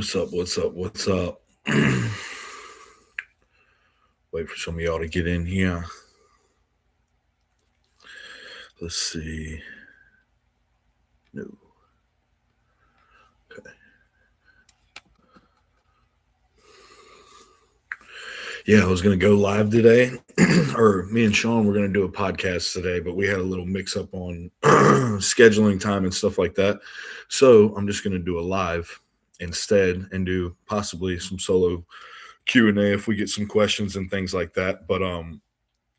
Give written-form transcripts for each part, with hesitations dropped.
What's up? What's up? What's up? Wait for some of y'all to get in here. Let's see. No. Okay. Yeah, I was gonna go live today, or me and Sean were gonna do a podcast today, but we had a little mix up on scheduling time and stuff like that. So I'm just gonna do a live instead and do possibly some solo Q&A if we get some questions and things like that. But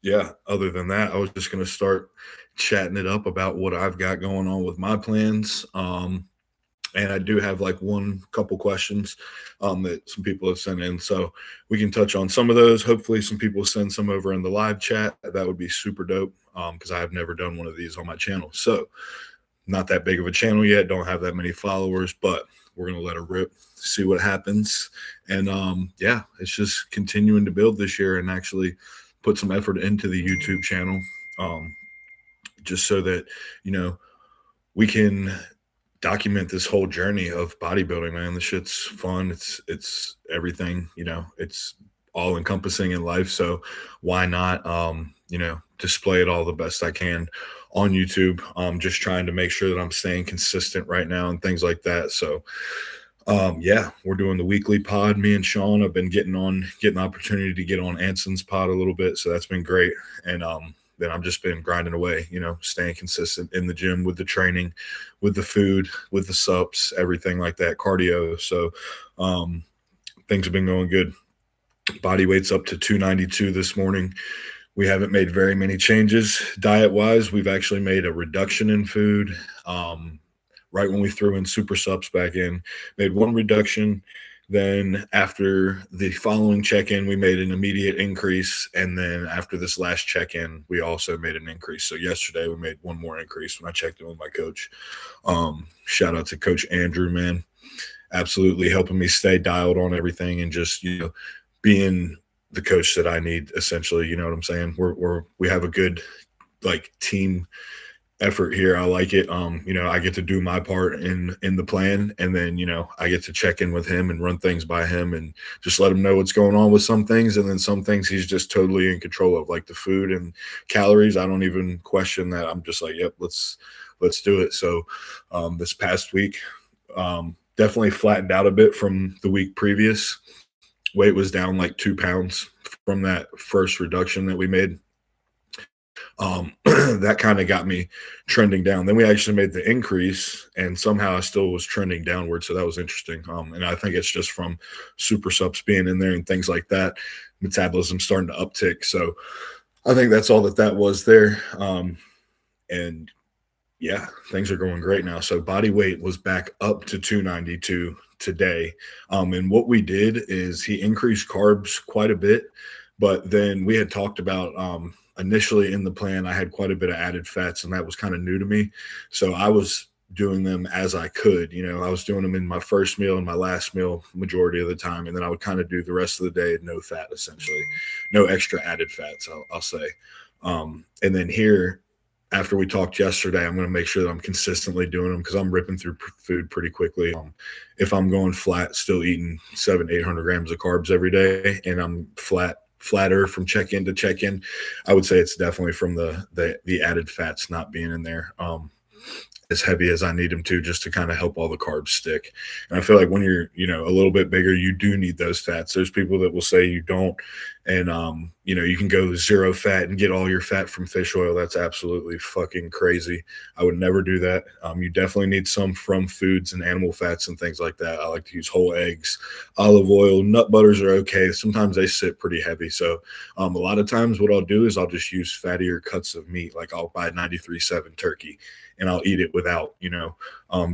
yeah, other than that, I was just going to start chatting it up about what I've got going on with my plans. And I do have like one couple questions that some people have sent in. So we can touch on some of those. Hopefully, some people send some over in the live chat. That would be super dope because I have never done one of these on my channel. So, not that big of a channel yet. Don't have that many followers, but we're going to let it rip, see what happens. And yeah, it's just continuing to build this year and actually put some effort into the YouTube channel, just so that we can document this whole journey of bodybuilding. Man, this shit's fun. It's everything. It's all encompassing in life. So why not display it all the best I can on YouTube. Just trying to make sure that I'm staying consistent right now and things like that. So yeah, we're doing the weekly pod. Me and Sean have been getting the opportunity to get on Anson's pod a little bit. So that's been great. And then I've just been grinding away, staying consistent in the gym with the training, with the food, with the subs, everything like that, cardio. So things have been going good. Body weight's up to 292 this morning. We haven't made very many changes diet-wise. We've actually made a reduction in food. Right when we threw in super subs back in, made one reduction. Then after the following check-in, we made an immediate increase. And then after this last check-in, we also made an increase. So yesterday we made one more increase when I checked in with my coach. Shout out to Coach Andrew, man. Absolutely helping me stay dialed on everything and just, being the coach that I need, essentially. You know what I'm saying? We have a good team effort here. I like it. I get to do my part in the plan, and then I get to check in with him and run things by him and just let him know what's going on with some things, and then some things he's just totally in control of, like the food and calories. I don't even question that. I'm just like, yep, let's do it. So this past week definitely flattened out a bit from the week previous. Weight was down like 2 pounds from that first reduction that we made. That kind of got me trending down. Then we actually made the increase, and somehow I still was trending downward. So that was interesting. And I think it's just from super subs being in there and things like that. Metabolism starting to uptick. So I think that's all that was there. And yeah, things are going great now. So body weight was back up to 292 today. And what we did is he increased carbs quite a bit, but then we had talked about initially in the plan, I had quite a bit of added fats, and that was kind of new to me. So I was doing them as I could. I was doing them in my first meal and my last meal majority of the time, and then I would kind of do the rest of the day no fat, essentially, no extra added fats, I'll say. And then here, after we talked yesterday, I'm going to make sure that I'm consistently doing them because I'm ripping through food pretty quickly. If I'm going flat, still eating 700-800 grams of carbs every day, and I'm flatter from check-in to check-in, I would say it's definitely from the added fats not being in there as heavy as I need them to, just to kind of help all the carbs stick. And I feel like when you're a little bit bigger, you do need those fats. There's people that will say you don't, and you can go 0 fat and get all your fat from fish oil. That's absolutely fucking crazy. I would never do that. You definitely need some from foods and animal fats and things like that. I like to use whole eggs, olive oil, nut butters are okay. Sometimes they sit pretty heavy. So a lot of times what I'll do is I'll just use fattier cuts of meat. Like I'll buy 93.7 turkey and I'll eat it without,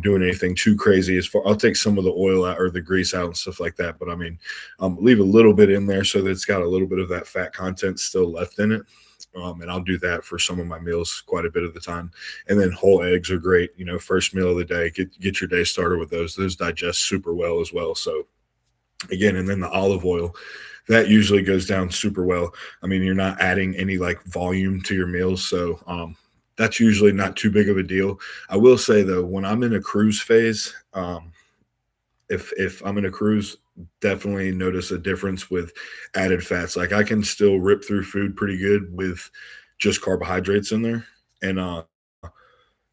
doing anything too crazy. I'll take some of the oil out or the grease out and stuff like that. But I mean, leave a little bit in there so that it's got a little bit of that fat content still left in it. And I'll do that for some of my meals quite a bit of the time. And then whole eggs are great. First meal of the day, get your day started with those. Those digest super well as well. So again, and then the olive oil, that usually goes down super well. I mean, you're not adding any volume to your meals. So, that's usually not too big of a deal. I will say though, when I'm in a cruise phase, If I'm in a cruise, definitely notice a difference with added fats. Like I can still rip through food pretty good with just carbohydrates in there. And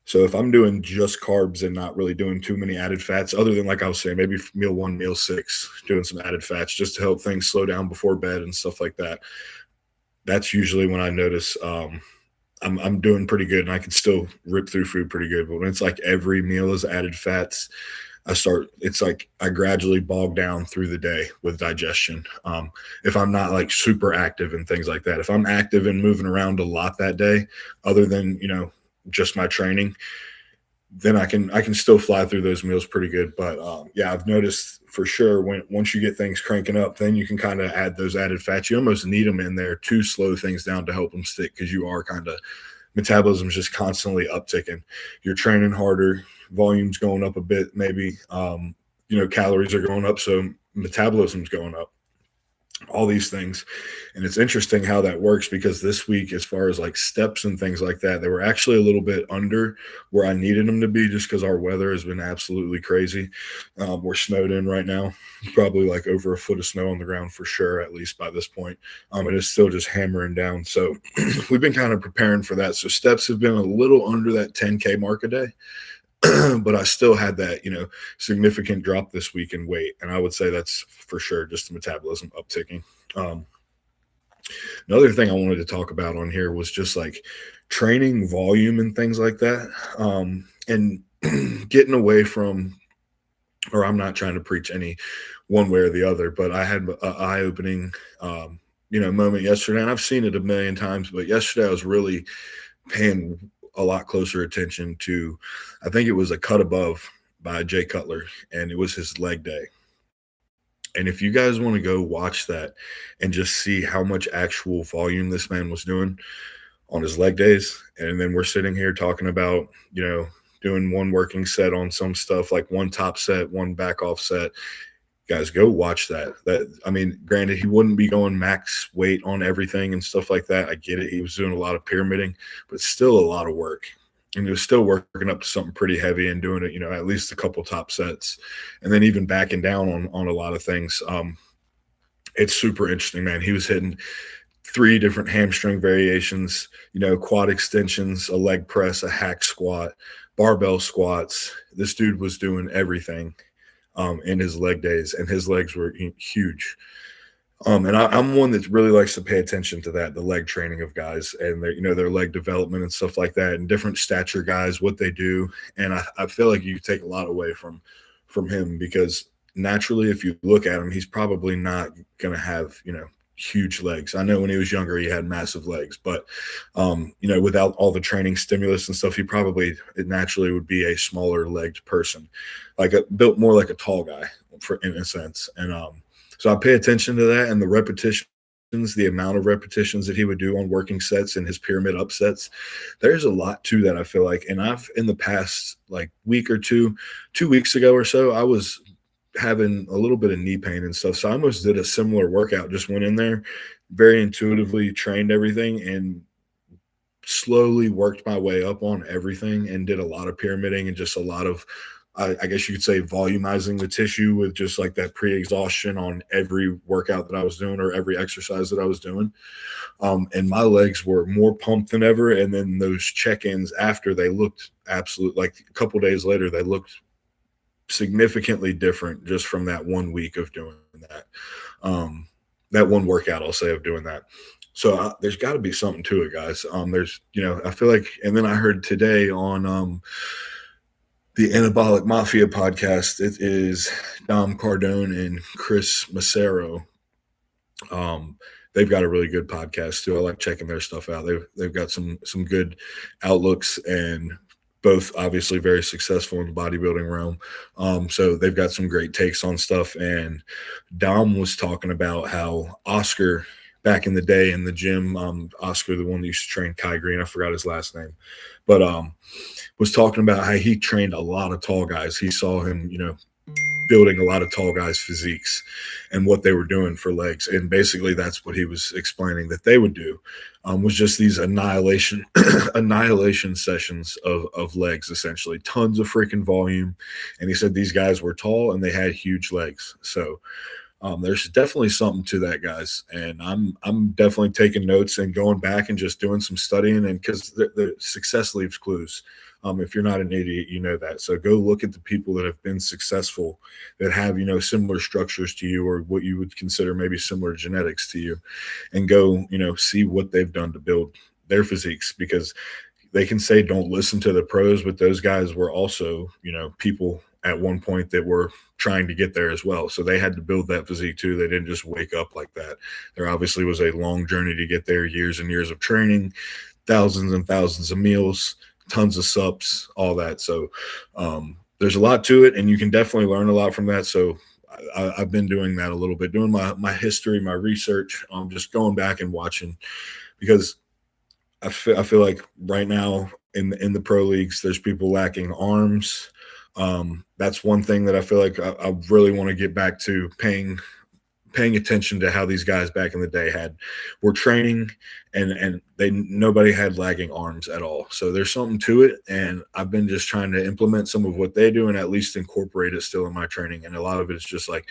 so if I'm doing just carbs and not really doing too many added fats, other than like I was saying, maybe meal one, meal six, doing some added fats just to help things slow down before bed and stuff like that. That's usually when I notice I'm doing pretty good and I can still rip through food pretty good. But when it's like every meal is added fats, it's like I gradually bog down through the day with digestion. If I'm not like super active and things like that, if I'm active and moving around a lot that day, other than, just my training, then I can still fly through those meals pretty good. But yeah, I've noticed for sure when once you get things cranking up, then you can kind of add those added fats. You almost need them in there to slow things down to help them stick because you are kind of metabolism's just constantly upticking. You're training harder, volume's going up a bit, maybe. Calories are going up, so metabolism's going up, all these things. And it's interesting how that works because this week, as far as like steps and things like that, they were actually a little bit under where I needed them to be just because our weather has been absolutely crazy. We're snowed in right now, probably like over a foot of snow on the ground for sure, at least by this point. It is still just hammering down. So we've been kind of preparing for that. So steps have been a little under that 10K mark a day. But I still had that, significant drop this week in weight. And I would say that's for sure just the metabolism upticking. Um, Another thing I wanted to talk about on here was just like training volume and things like that. And getting away from, or I'm not trying to preach any one way or the other, but I had an eye opening, moment yesterday. And I've seen it a million times, but yesterday I was really paying a lot closer attention to, I think it was a cut above by Jay Cutler, and it was his leg day. And if you guys want to go watch that and just see how much actual volume this man was doing on his leg days, and then we're sitting here talking about, doing one working set on some stuff like one top set, one back off set. Guys, go watch that. I mean, granted, he wouldn't be going max weight on everything and stuff like that. I get it. He was doing a lot of pyramiding, but still a lot of work. And he was still working up to something pretty heavy and doing it, at least a couple top sets, and then even backing down on a lot of things. It's super interesting, man. He was hitting three different hamstring variations, quad extensions, a leg press, a hack squat, barbell squats. This dude was doing everything in his leg days, and his legs were huge. And I'm one that really likes to pay attention to that, the leg training of guys and their leg development and stuff like that, and different stature guys, what they do. And I feel like you take a lot away from him because naturally, if you look at him, he's probably not going to have, huge legs. I know when he was younger, he had massive legs, but without all the training stimulus and stuff, it naturally would be a smaller legged person, built more like a tall guy in a sense. And so I pay attention to that and the repetitions, the amount of repetitions that he would do on working sets and his pyramid upsets. There's a lot to that, I feel like. And I've, in the past like week or 2 weeks ago or so, I was having a little bit of knee pain and stuff. So I almost did a similar workout, just went in there, very intuitively trained everything and slowly worked my way up on everything and did a lot of pyramiding and just a lot of, I guess you could say, volumizing the tissue with just like that pre-exhaustion on every workout that I was doing or every exercise that I was doing. And my legs were more pumped than ever. And then those check-ins after, they looked absolute, like a couple days later, they looked significantly different just from that 1 week of doing that. That one workout, I'll say, of doing that. So there's got to be something to it, guys. I feel like, and then I heard today on the Anabolic Mafia podcast, it is Dom Cardone and Chris Macero. They've got a really good podcast too. I like checking their stuff out. They've got some good outlooks, and both obviously very successful in the bodybuilding realm. So they've got some great takes on stuff. And Dom was talking about how Oscar back in the day in the gym, Oscar, the one that used to train Kai Green, I forgot his last name, but was talking about how he trained a lot of tall guys. He saw him, building a lot of tall guys' physiques and what they were doing for legs. And basically, that's what he was explaining that they would do, was just these annihilation annihilation sessions of legs, essentially tons of freaking volume. And he said these guys were tall and they had huge legs. So there's definitely something to that, guys, and I'm definitely taking notes and going back and just doing some studying, and because the success leaves clues. If you're not an idiot, you know that. So go look at the people that have been successful, that have similar structures to you, or what you would consider maybe similar genetics to you, and go see what they've done to build their physiques, because they can say don't listen to the pros, but those guys were also, people at one point that were trying to get there as well. So they had to build that physique too. They didn't just wake up like that. There obviously was a long journey to get there, years and years of training, thousands and thousands of meals, tons of sups, all that. So there's a lot to it, and you can definitely learn a lot from that. So I've been doing that a little bit, doing my history, my research, just going back and watching, because I feel like right now in the pro leagues, there's people lacking arms. That's one thing that I feel like I really want to get back to, paying attention to how these guys back in the day were training, and they nobody had lagging arms at all. So there's something to it, and I've been just trying to implement some of what they do and at least incorporate it still in my training. And a lot of it is just like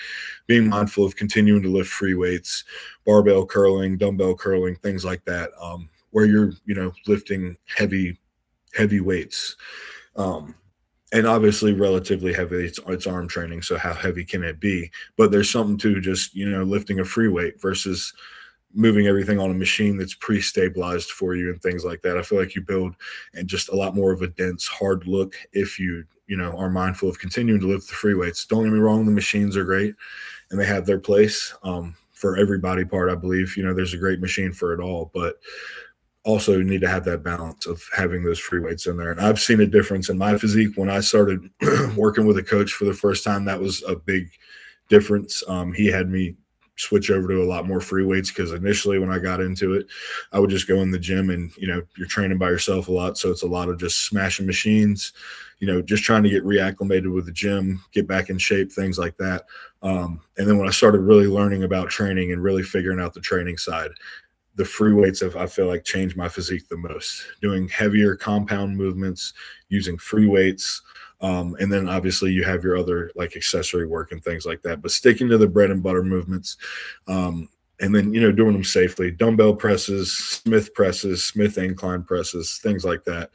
being mindful of continuing to lift free weights, barbell curling, dumbbell curling, things like that, where you're lifting heavy weights. Um, and obviously relatively heavy, it's arm training, so how heavy can it be? But there's something to just lifting a free weight versus moving everything on a machine that's pre-stabilized for you and things like that. I feel like you build and just a lot more of a dense, hard look if you are mindful of continuing to lift the free weights. Don't get me wrong, the machines are great and they have their place, for every body part. I believe there's a great machine for it all, but also need to have that balance of having those free weights in there. And I've seen a difference in my physique when I started working with a coach for the first time. That was a big difference. He had me switch over to a lot more free weights, because initially when I got into it, I would just go in the gym and, you're training by yourself a lot. So it's a lot of just smashing machines, just trying to get reacclimated with the gym, get back in shape, things like that. And then when I started really learning about training and really figuring out the training side, the free weights have, I feel like, changed my physique the most. Doing heavier compound movements, using free weights, and then obviously you have your other like accessory work and things like that. But sticking to the bread and butter movements, and then doing them safely. Dumbbell presses, Smith incline presses, things like that,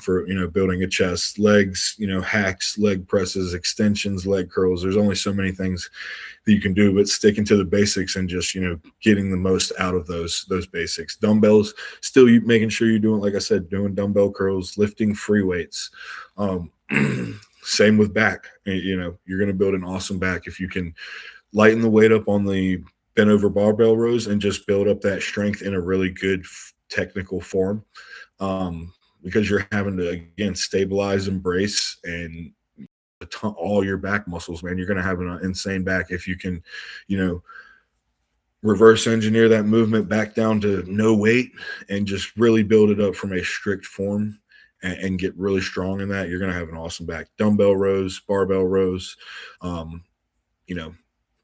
for building a chest. Legs, hacks, leg presses, extensions, leg curls. There's only so many things that you can do, but sticking to the basics and just getting the most out of those basics. Dumbbells, still you making sure you're doing, like I said, doing dumbbell curls, lifting free weights. Same with back. You're going to build an awesome back if you can lighten the weight up on the bent over barbell rows and just build up that strength in a really good technical form, because you're having to, again, stabilize and brace and all your back muscles, man. You're going to have an insane back if you can reverse engineer that movement back down to no weight and just really build it up from a strict form, and get really strong in that. You're going to have an awesome back. Dumbbell rows, barbell rows, you know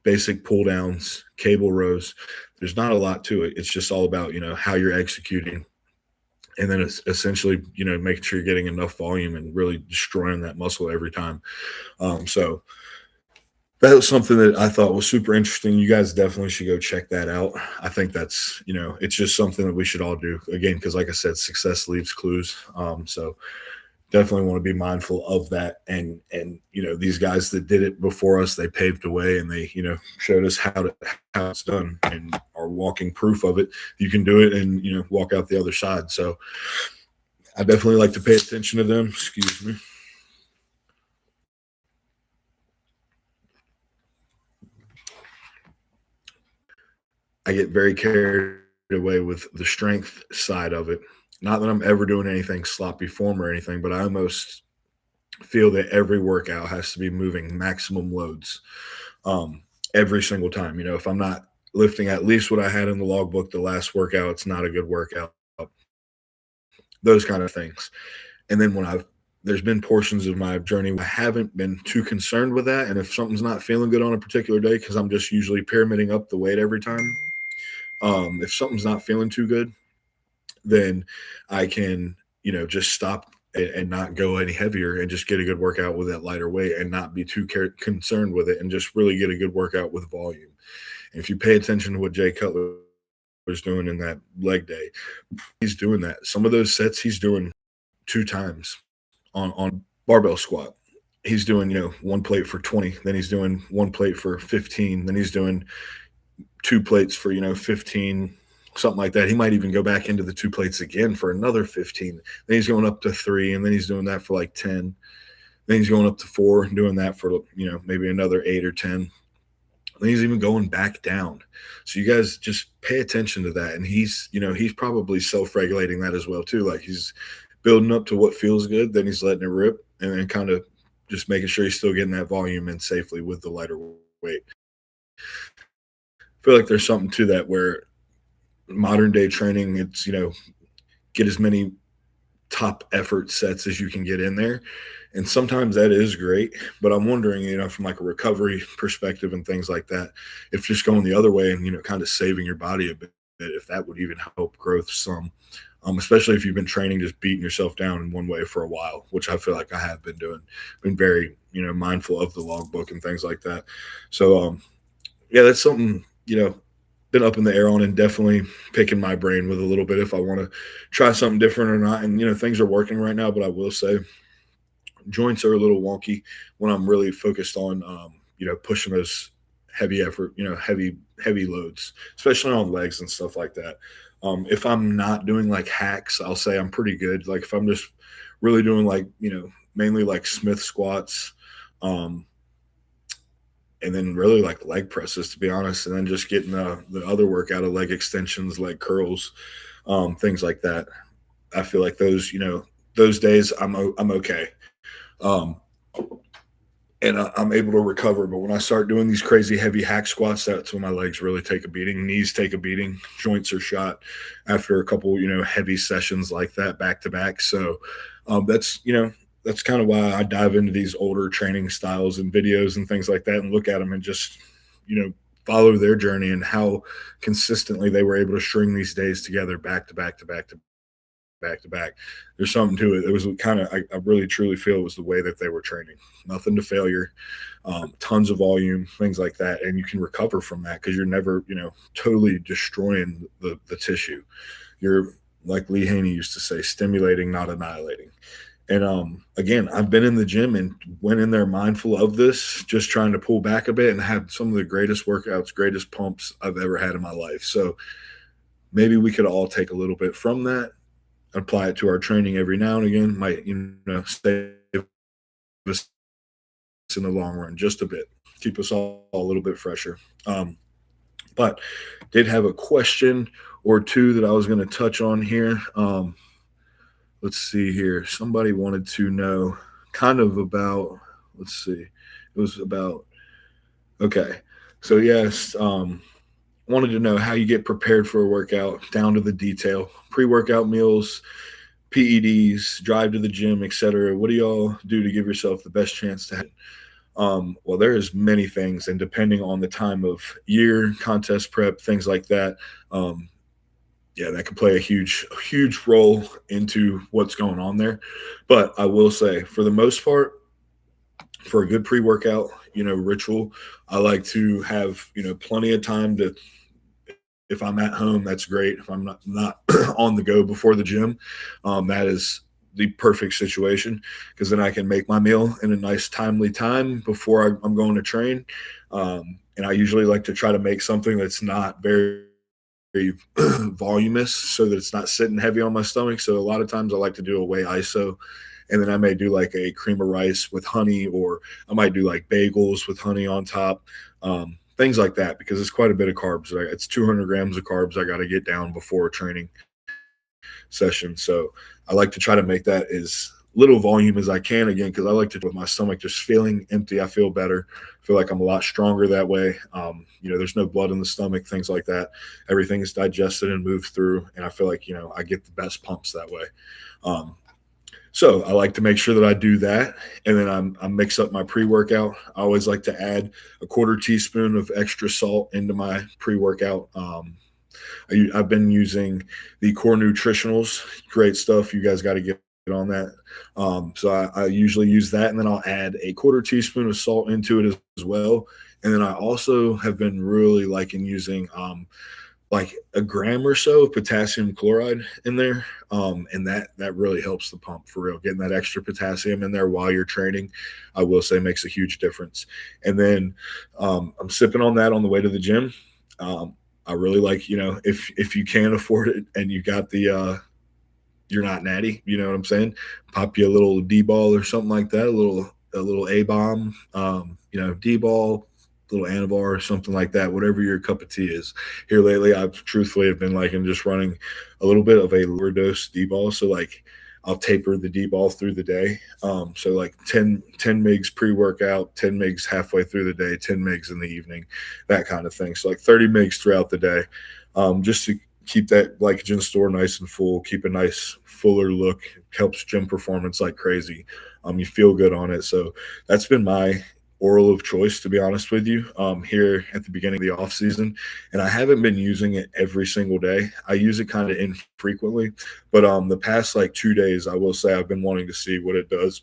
basic pull downs, cable rows. There's not a lot to it. It's just all about, how you're executing. And then it's essentially, making sure you're getting enough volume and really destroying that muscle every time. So that was something that I thought was super interesting. You guys definitely should go check that out. I think that's, it's just something that we should all do, again, because like I said, success leaves clues. So definitely want to be mindful of that. And these guys that did it before us, they paved the way, and they showed us how it's done, and are walking proof of it. You can do it and walk out the other side. So I definitely like to pay attention to them. Excuse me. I get very carried away with the strength side of it. Not that I'm ever doing anything sloppy form or anything, but I almost feel that every workout has to be moving maximum loads, every single time. If I'm not lifting at least what I had in the logbook the last workout, it's not a good workout. Those kind of things. And then when I've there's been portions of my journey where I haven't been too concerned with that. And if something's not feeling good on a particular day, because I'm just usually pyramiding up the weight every time, if something's not feeling too good, then I can, just stop and not go any heavier and just get a good workout with that lighter weight and not be too concerned with it and just really get a good workout with volume. And if you pay attention to what Jay Cutler was doing in that leg day, he's doing that. Some of those sets he's doing two times on barbell squat. He's doing, one plate for 20, then he's doing one plate for 15, then he's doing two plates for, 15, something like that. He might even go back into the two plates again for another 15. Then he's going up to three, and then he's doing that for like 10. Then he's going up to four and doing that for, maybe another 8 or 10. Then he's even going back down. So you guys just pay attention to that. And he's probably self-regulating that as well too. Like he's building up to what feels good, then he's letting it rip, and then kind of just making sure he's still getting that volume in safely with the lighter weight. I feel like there's something to that where modern day training, it's, get as many top effort sets as you can get in there. And sometimes that is great, but I'm wondering, from like a recovery perspective and things like that, if just going the other way and, kind of saving your body a bit, if that would even help growth some, especially if you've been training, just beating yourself down in one way for a while, which I feel like I have been doing, been very, mindful of the logbook and things like that. So, yeah, that's something, been up in the air on and definitely picking my brain with a little bit if I want to try something different or not. And, things are working right now, but I will say joints are a little wonky when I'm really focused on, pushing those heavy effort, heavy loads, especially on legs and stuff like that. If I'm not doing like hacks, I'll say I'm pretty good. Like if I'm just really doing like, mainly like Smith squats, um, and then really like leg presses, to be honest, and then just getting the other workout of leg extensions, leg curls, things like that. I feel like those days I'm okay. Um, and I'm able to recover. But when I start doing these crazy heavy hack squats, that's when my legs really take a beating, knees take a beating, joints are shot after a couple, heavy sessions like that back to back. So that's kind of why I dive into these older training styles and videos and things like that and look at them and just, follow their journey and how consistently they were able to string these days together back to back to back to back to back. There's something to it. It was kind of, I really truly feel it was the way that they were training. Nothing to failure, tons of volume, things like that. And you can recover from that because you're never, totally destroying the tissue. You're, like Lee Haney used to say, stimulating, not annihilating. And again, I've been in the gym and went in there mindful of this, just trying to pull back a bit and have some of the greatest workouts, greatest pumps I've ever had in my life. So maybe we could all take a little bit from that, apply it to our training every now and again, might, save us in the long run just a bit, keep us all a little bit fresher. But did have a question or two that I was going to touch on here. Let's see here. Somebody wanted to know kind of about, let's see, it was about, okay. So, yes, wanted to know how you get prepared for a workout down to the detail, pre workout meals, PEDs, drive to the gym, etc. What do y'all do to give yourself the best chance to have? Well, there's many things, and depending on the time of year, contest prep, things like that, yeah, that can play a huge role into what's going on there. But I will say, for the most part, for a good pre-workout, ritual, I like to have, plenty of time to, if I'm at home, that's great. If I'm not on the go before the gym, that is the perfect situation because then I can make my meal in a nice timely time before I'm going to train. And I usually like to try to make something that's not very voluminous so that it's not sitting heavy on my stomach. So a lot of times I like to do a whey ISO, and then I may do like a cream of rice with honey, or I might do like bagels with honey on top, things like that, because it's quite a bit of carbs. It's 200 grams of carbs I got to get down before a training session. So I like to try to make that as little volume as I can, again, because I like to, with my stomach just feeling empty, I feel better. I feel like I'm a lot stronger that way. There's no blood in the stomach, things like that. Everything is digested and moved through, and I feel like, I get the best pumps that way. So I like to make sure that I do that, and then I mix up my pre-workout. I always like to add a quarter teaspoon of extra salt into my pre-workout. I've been using the Core Nutritionals, great stuff. You guys got to get on that. So I usually use that, and then I'll add a quarter teaspoon of salt into it as well. And then I also have been really liking using like a gram or so of potassium chloride in there, and that really helps the pump for real. Getting that extra potassium in there while you're training, I will say, makes a huge difference. And then I'm sipping on that on the way to the gym. I really like, if you can afford it and you got the you're not natty, you know what I'm saying? Pop you a little D ball or something like that, a little A bomb, D ball, little Anavar or something like that, whatever your cup of tea is. Here lately, I've truthfully have been liking just running a little bit of a lower dose D ball. So like I'll taper the D ball through the day. So like 10 megs pre workout, 10 megs halfway through the day, 10 megs in the evening, that kind of thing. So like 30 megs throughout the day, just to keep that glycogen store nice and full, keep a nice fuller look, helps gym performance like crazy. You feel good on it. So that's been my oral of choice, to be honest with you, here at the beginning of the off season. And I haven't been using it every single day. I use it kind of infrequently, but the past like 2 days, I will say I've been wanting to see what it does,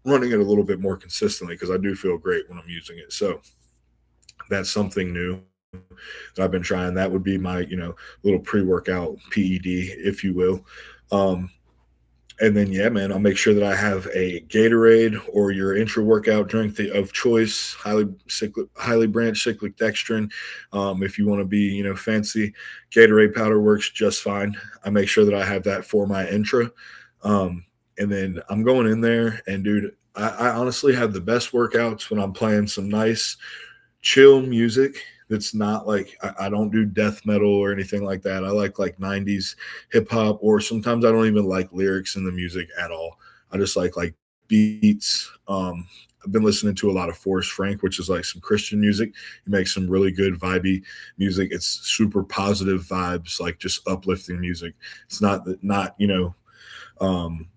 running it a little bit more consistently because I do feel great when I'm using it. So that's something new that I've been trying. That would be my, little pre-workout PED, if you will. Um, and then, yeah, man, I'll make sure that I have a Gatorade or your intra-workout drink of choice, highly branched cyclic dextrin. If you want to be, fancy, Gatorade powder works just fine. I make sure that I have that for my intra. And then I'm going in there, and dude, I honestly have the best workouts when I'm playing some nice chill music that's not like I don't do death metal or anything like that. I like 90s hip hop, or sometimes I don't even like lyrics in the music at all. I just like beats. I've been listening to a lot of Forrest Frank, which is like some Christian music. He makes some really good vibey music. It's super positive vibes, like just uplifting music. It's um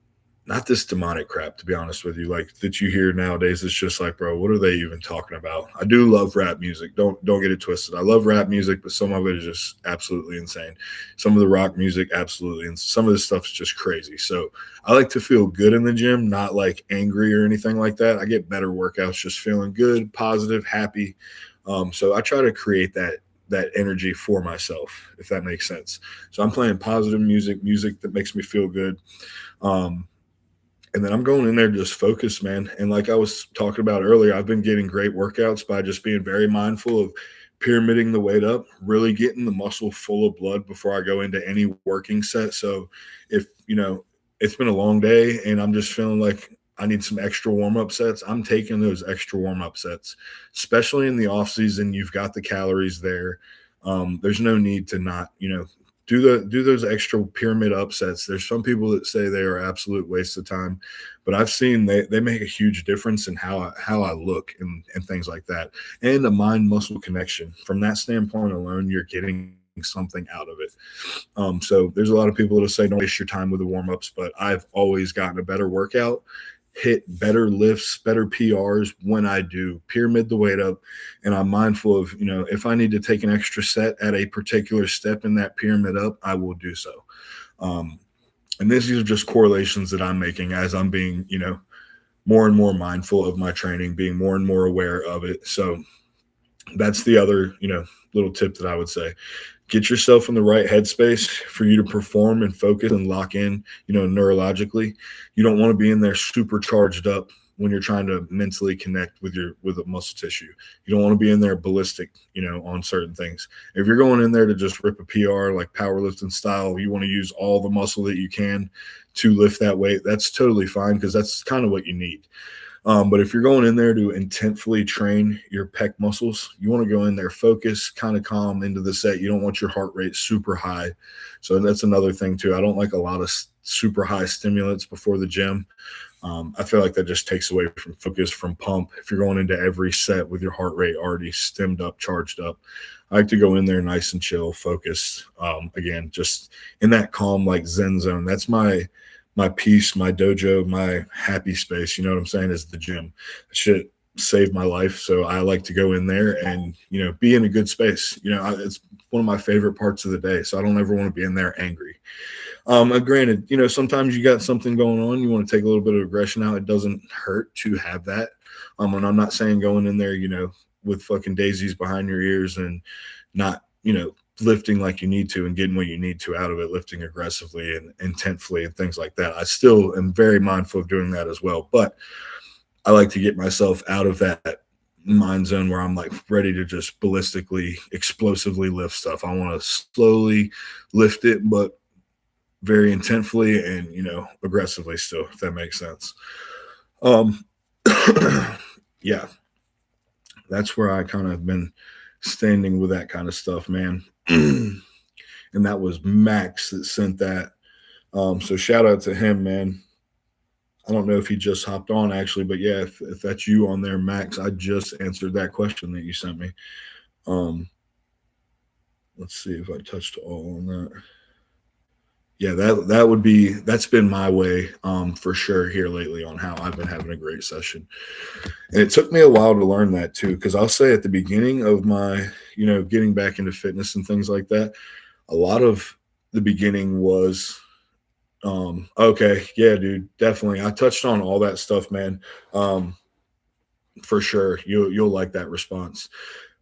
not this demonic crap, to be honest with you, like that you hear nowadays. It's just like, bro, what are they even talking about? I do love rap music. Don't get it twisted. I love rap music, but some of it is just absolutely insane. Some of the rock music, absolutely, and some of this stuff is just crazy. So I like to feel good in the gym, not like angry or anything like that. I get better workouts just feeling good, positive, happy. So I try to create that energy for myself, if that makes sense. So I'm playing positive music that makes me feel good. And then I'm going in there just focused, man. And like I was talking about earlier, I've been getting great workouts by just being very mindful of pyramiding the weight up, really getting the muscle full of blood before I go into any working set. So if, it's been a long day and I'm just feeling like I need some extra warm-up sets, I'm taking those extra warm-up sets, especially in the off season. You've got the calories there. There's no need to not, do those extra pyramid upsets. There's some people that say they are absolute waste of time, but I've seen they make a huge difference in how I look and things like that, and a mind muscle connection. From that standpoint alone, you're getting something out of it. So there's a lot of people that say don't waste your time with the warm ups, but I've always gotten a better workout, hit better lifts, better PRs when I do pyramid the weight up. And I'm mindful of, if I need to take an extra set at a particular step in that pyramid up, I will do so. And these are just correlations that I'm making as I'm being, more and more mindful of my training, being more and more aware of it. So that's the other, little tip that I would say. Get yourself in the right headspace for you to perform and focus and lock in, neurologically. You don't want to be in there super charged up when you're trying to mentally connect with the muscle tissue. You don't want to be in there ballistic, on certain things. If you're going in there to just rip a PR like powerlifting style, you want to use all the muscle that you can to lift that weight. That's totally fine, because that's kind of what you need. But if you're going in there to intentfully train your pec muscles, you want to go in there, focus, kind of calm into the set. You don't want your heart rate super high. So that's another thing too. I don't like a lot of super high stimulants before the gym. I feel like that just takes away from focus, from pump. If you're going into every set with your heart rate already stemmed up, charged up, I like to go in there nice and chill, focused. Again, just in that calm, like Zen zone. That's my my peace, my dojo, my happy space, you know what I'm saying, is the gym. Shit saved my life. So I like to go in there and, be in a good space. It's one of my favorite parts of the day. So I don't ever want to be in there angry. Granted, sometimes you got something going on, you want to take a little bit of aggression out. It doesn't hurt to have that. And I'm not saying going in there, with fucking daisies behind your ears and not, lifting like you need to and getting what you need to out of it, lifting aggressively and intentfully and things like that. I still am very mindful of doing that as well. But I like to get myself out of that mind zone where I'm like ready to just ballistically, explosively lift stuff. I want to slowly lift it, but very intentfully and aggressively still, if that makes sense. Um yeah, that's where I kind of been standing with that kind of stuff, man. And that was Max that sent that. So shout out to him, man. I don't know if he just hopped on actually, but yeah, if that's you on there, Max, I just answered that question that you sent me. Um, let's see if I touched all on that. Yeah, that's been my way for sure here lately on how I've been having a great session. And it took me a while to learn that too, because I'll say at the beginning of my, getting back into fitness and things like that, a lot of the beginning was okay, yeah, dude, definitely. I touched on all that stuff, man. Um, for sure. You'll like that response.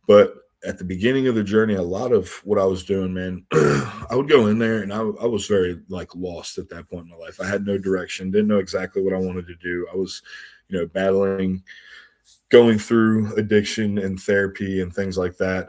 But at the beginning of the journey, a lot of what I was doing, man, I would go in there and I was very like lost at that point in my life. I had no direction, didn't know exactly what I wanted to do. I was, battling, going through addiction and therapy and things like that.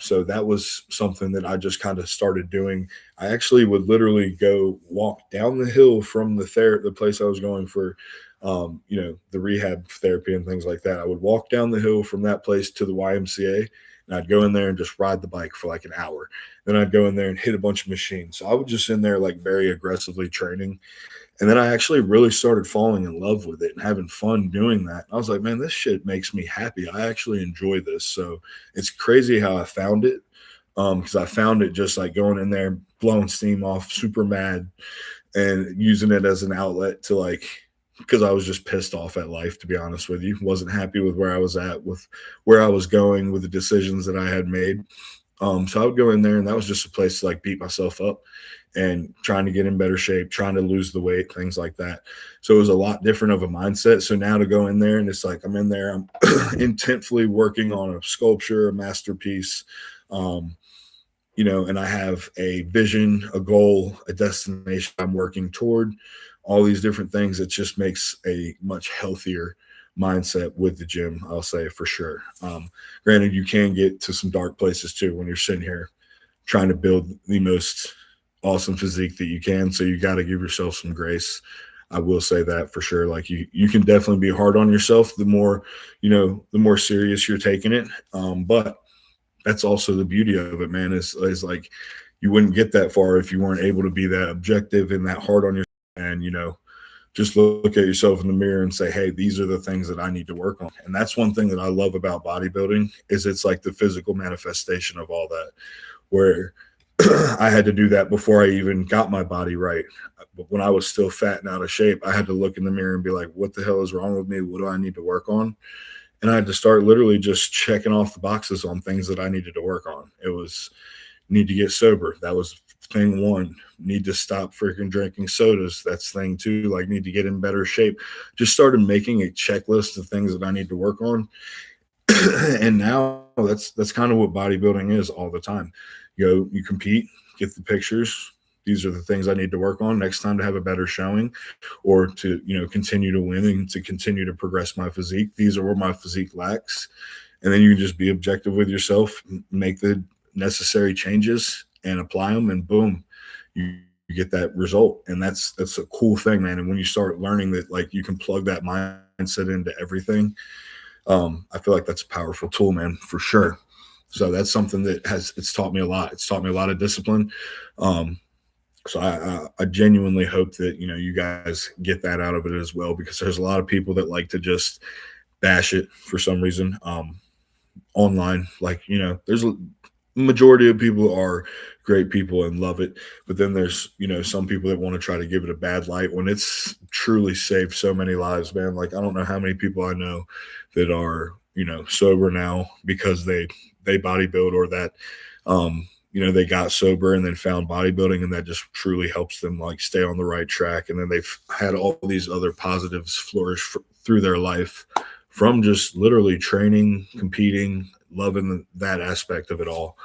So that was something that I just kind of started doing. I actually would literally go walk down the hill from the place I was going for, the rehab therapy and things like that. I would walk down the hill from that place to the YMCA, and I'd go in there and just ride the bike for like an hour. Then I'd go in there and hit a bunch of machines. So I was just in there like very aggressively training, and then I actually really started falling in love with it and having fun doing that. I was like, man, this shit makes me happy. I actually enjoy this. So it's crazy how I found it. Because I found it just like going in there, blowing steam off, super mad, and using it as an outlet to like, because I was just pissed off at life, to be honest with you. Wasn't happy with where I was at, with where I was going, with the decisions that I had made. So I would go in there, and that was just a place to like beat myself up and trying to get in better shape, trying to lose the weight, things like that. So it was a lot different of a mindset. So now to go in there and it's like I'm in there, I'm intently working on a sculpture, a masterpiece, um, and I have a vision, a goal, a destination I'm working toward, all these different things. It just makes a much healthier mindset with the gym, I'll say for sure. Granted, you can get to some dark places too when you're sitting here trying to build the most awesome physique that you can. So you got to give yourself some grace. I will say that for sure. Like you can definitely be hard on yourself the more, the more serious you're taking it. But that's also the beauty of it, man, is like you wouldn't get that far if you weren't able to be that objective and that hard on yourself and, just look at yourself in the mirror and say, hey, these are the things that I need to work on. And that's one thing that I love about bodybuilding is it's like the physical manifestation of all that, where I had to do that before I even got my body right. But when I was still fat and out of shape, I had to look in the mirror and be like, what the hell is wrong with me? What do I need to work on? And I had to start literally just checking off the boxes on things that I needed to work on. It was need to get sober. That was thing one. Need to stop freaking drinking sodas. That's thing two. Like need to get in better shape. Just started making a checklist of things that I need to work on. And now that's kind of what bodybuilding is all the time. You compete, get the pictures. These are the things I need to work on next time to have a better showing or to, continue to win and to continue to progress my physique. These are where my physique lacks. And then you can just be objective with yourself, make the necessary changes and apply them, and boom, you get that result. And that's a cool thing, man. And when you start learning that, like, you can plug that mindset into everything, I feel like that's a powerful tool, man, for sure. So that's something that it's taught me a lot. It's taught me a lot of discipline. So I genuinely hope that, you guys get that out of it as well, because there's a lot of people that like to just bash it for some reason online. Like, there's majority of people are great people and love it, but then there's, some people that want to try to give it a bad light when it's truly saved so many lives, man. Like, I don't know how many people I know that are, sober now because they bodybuild, or that they got sober and then found bodybuilding, and that just truly helps them like stay on the right track, and then they've had all these other positives flourish through their life from just literally training, competing, loving that aspect of it all.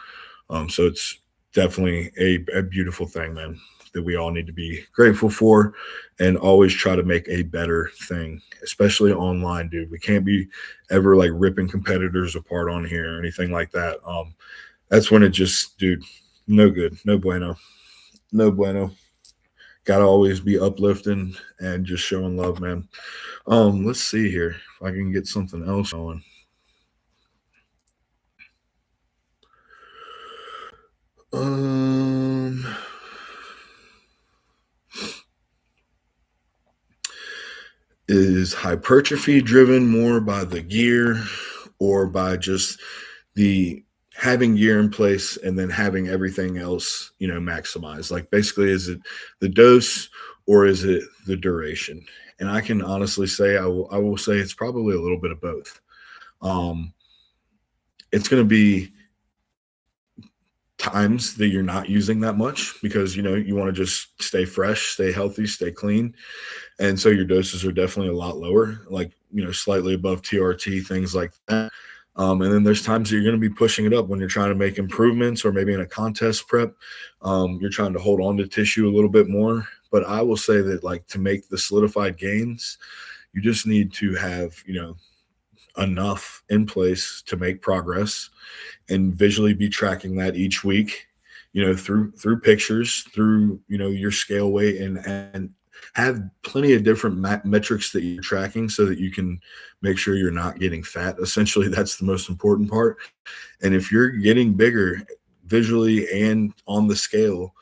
So it's definitely a beautiful thing, man, that we all need to be grateful for and always try to make a better thing, especially online, dude. We can't be ever like ripping competitors apart on here or anything like that. That's when it just, dude, no good, no bueno, no bueno. Gotta always be uplifting and just showing love, man. Let's see here if I can get something else on. Um, is hypertrophy driven more by the gear or by just the having gear in place and then having everything else, maximized? Like, basically, is it the dose or is it the duration? And I can honestly say, I will say it's probably a little bit of both. Um, it's going to be times that you're not using that much because you want to just stay fresh, stay healthy, stay clean, and so your doses are definitely a lot lower, like, slightly above TRT, things like that. And then there's times that you're going to be pushing it up when you're trying to make improvements, or maybe in a contest prep, you're trying to hold on to tissue a little bit more. But I will say that, like, to make the solidified gains, you just need to have, enough in place to make progress and visually be tracking that each week, through pictures, through, your scale weight, and have plenty of different metrics that you're tracking so that you can make sure you're not getting fat. Essentially, that's the most important part. And if you're getting bigger visually and on the scale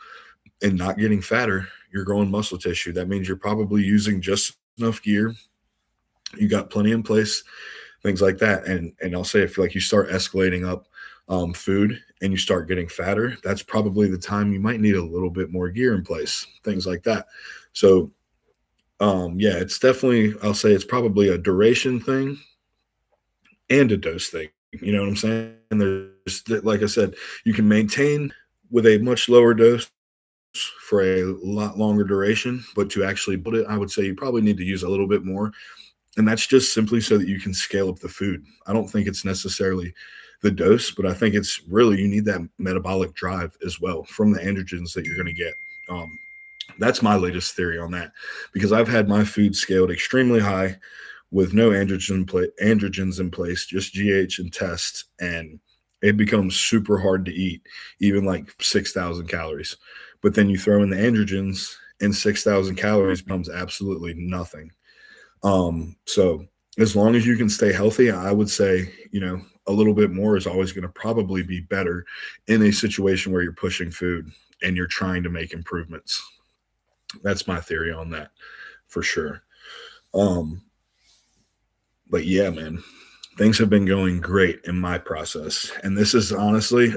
and not getting fatter, you're growing muscle tissue. That means you're probably using just enough gear. You got plenty in place, things like that. And I'll say, if like you start escalating up food and you start getting fatter, that's probably the time you might need a little bit more gear in place, things like that. So yeah, it's definitely, I'll say it's probably a duration thing and a dose thing. You know what I'm saying? And there's, like I said, you can maintain with a much lower dose for a lot longer duration, but to actually put it, I would say you probably need to use a little bit more. And that's just simply so that you can scale up the food. I don't think it's necessarily the dose, but I think it's really, you need that metabolic drive as well from the androgens that you're going to get. That's my latest theory on that, because I've had my food scaled extremely high with no androgens in place, just GH and test, and it becomes super hard to eat, even like 6,000 calories. But then you throw in the androgens, and 6,000 calories becomes absolutely nothing. So as long as you can stay healthy, I would say, a little bit more is always going to probably be better in a situation where you're pushing food and you're trying to make improvements. That's my theory on that for sure. Um, but yeah, man, things have been going great in my process. And this is honestly,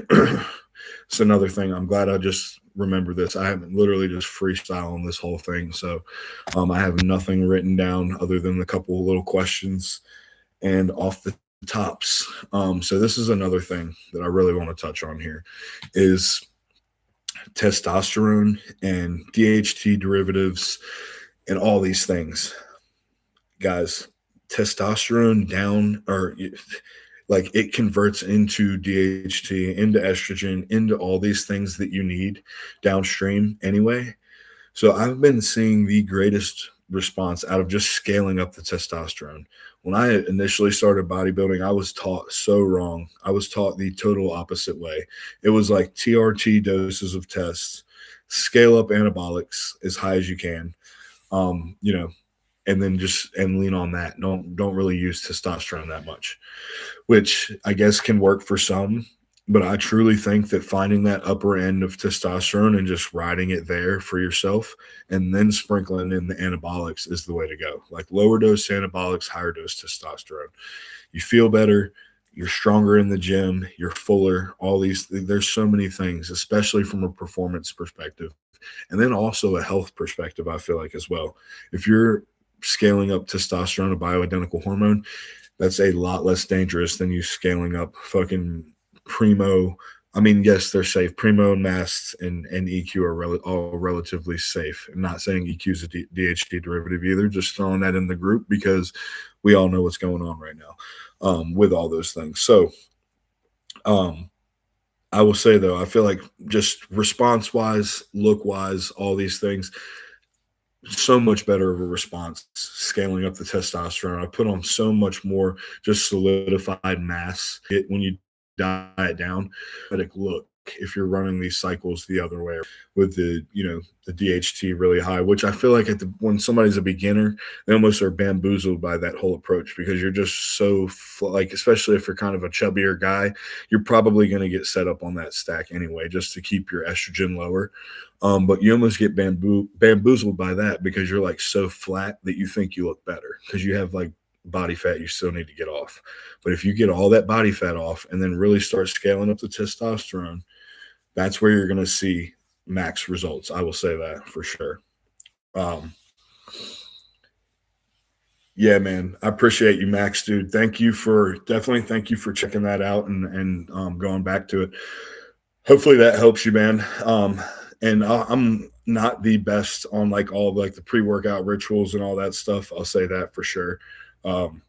it's another thing. I'm glad I just remember this. I haven't literally just freestyling this whole thing. So I have nothing written down other than a couple of little questions and off the tops. So this is another thing that I really want to touch on here is testosterone and DHT derivatives and all these things. Guys, testosterone down, or like, it converts into DHT, into estrogen, into all these things that you need downstream anyway. So I've been seeing the greatest response out of just scaling up the testosterone. When I initially started bodybuilding, I was taught so wrong. I was taught the total opposite way. It was like TRT doses of tests, scale up anabolics as high as you can, um, you know, and then just and lean on that. Don't really use testosterone that much, which I guess can work for some. But I truly think that finding that upper end of testosterone and just riding it there for yourself and then sprinkling in the anabolics is the way to go. Like, lower dose anabolics, higher dose testosterone. You feel better. You're stronger in the gym, you're fuller, all these there's so many things, especially from a performance perspective. And then also a health perspective, I feel like as well. If you're scaling up testosterone, a bioidentical hormone, that's a lot less dangerous than you scaling up fucking primo. I mean, yes, they're safe. Primo and mast and EQ are all relatively safe. I'm not saying EQ is a DHT derivative either, just throwing that in the group because we all know what's going on right now with all those things. So, um, I will say though, I feel like just response wise, look wise, all these things, so much better of a response scaling up the testosterone. I put on so much more just solidified mass when you diet down. But look, if you're running these cycles the other way with the DHT really high, which I feel like when somebody's a beginner, they almost are bamboozled by that whole approach because you're just like, especially if you're kind of a chubbier guy, you're probably going to get set up on that stack anyway, just to keep your estrogen lower. But you almost get bamboozled by that because you're like so flat that you think you look better because you have like body fat you still need to get off. But if you get all that body fat off and then really start scaling up the testosterone, that's where you're going to see max results. I will say that for sure. Um, yeah, man, I appreciate you, Max, dude. Thank you for checking that out and going back to it. Hopefully that helps you, man. And I'm not the best on like all like the pre-workout rituals and all that stuff. I'll say that for sure. Um,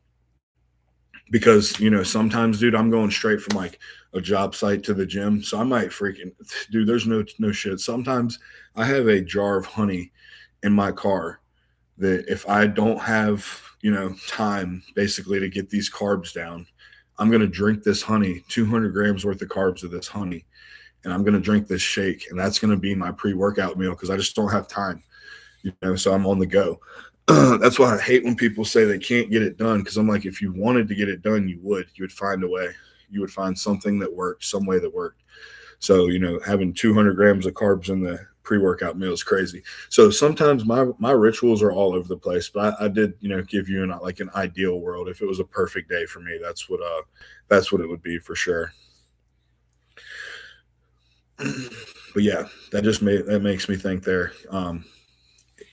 because sometimes, dude, I'm going straight from like a job site to the gym, so I might freaking, dude, there's no shit. Sometimes I have a jar of honey in my car that if I don't have time basically to get these carbs down, I'm going to drink this honey, 200 grams worth of carbs of this honey, and I'm going to drink this shake, and that's going to be my pre-workout meal because I just don't have time, so I'm on the go. That's why I hate when people say they can't get it done, because I'm like, if you wanted to get it done, you would find a way. You would find something that worked, some way that worked. So, having 200 grams of carbs in the pre-workout meal is crazy. So sometimes my rituals are all over the place, but I did, give you like an ideal world. If it was a perfect day for me, that's what it would be for sure. But yeah, that makes me think there.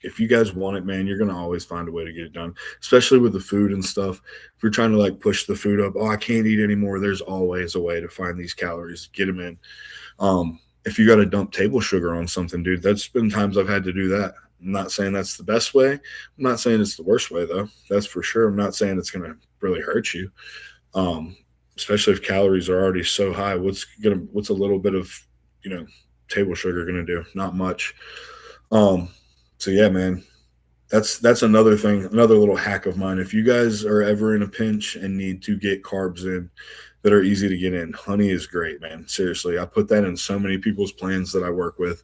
If you guys want it, man, you're gonna always find a way to get it done, especially with the food and stuff. If you're trying to like push the food up, oh, I can't eat anymore. There's always a way to find these calories, get them in. If you got to dump table sugar on something, dude, that's been times I've had to do that. I'm not saying that's the best way. I'm not saying it's the worst way though. That's for sure. I'm not saying it's gonna really hurt you. Um, Especially if calories are already so high. What's a little bit of you know table sugar gonna do? Not much. Um, so yeah, man, that's another thing, another little hack of mine. If you guys are ever in a pinch and need to get carbs in that are easy to get in, honey is great, man. Seriously, I put that in so many people's plans that I work with,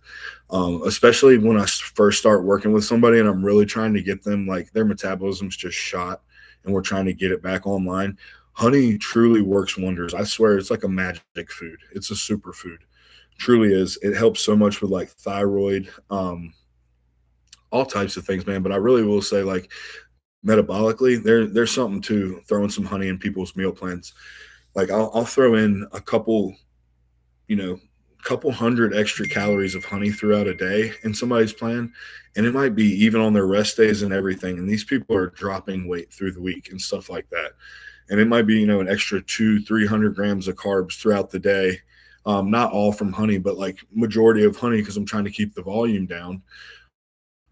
especially when I first start working with somebody and I'm really trying to get them, like their metabolism's just shot and we're trying to get it back online. Honey truly works wonders. I swear, it's like a magic food. It's a superfood. Truly is. It helps so much with like thyroid, all types of things, man. But I really will say, like metabolically, there's something to throwing some honey in people's meal plans. Like I'll throw in a you know, couple hundred extra calories of honey throughout a day in somebody's plan, and it might be even on their rest days and everything. And these people are dropping weight through the week and stuff like that. And it might be an extra 200-300 grams of carbs throughout the day. Not all from honey, but like majority of honey because I'm trying to keep the volume down.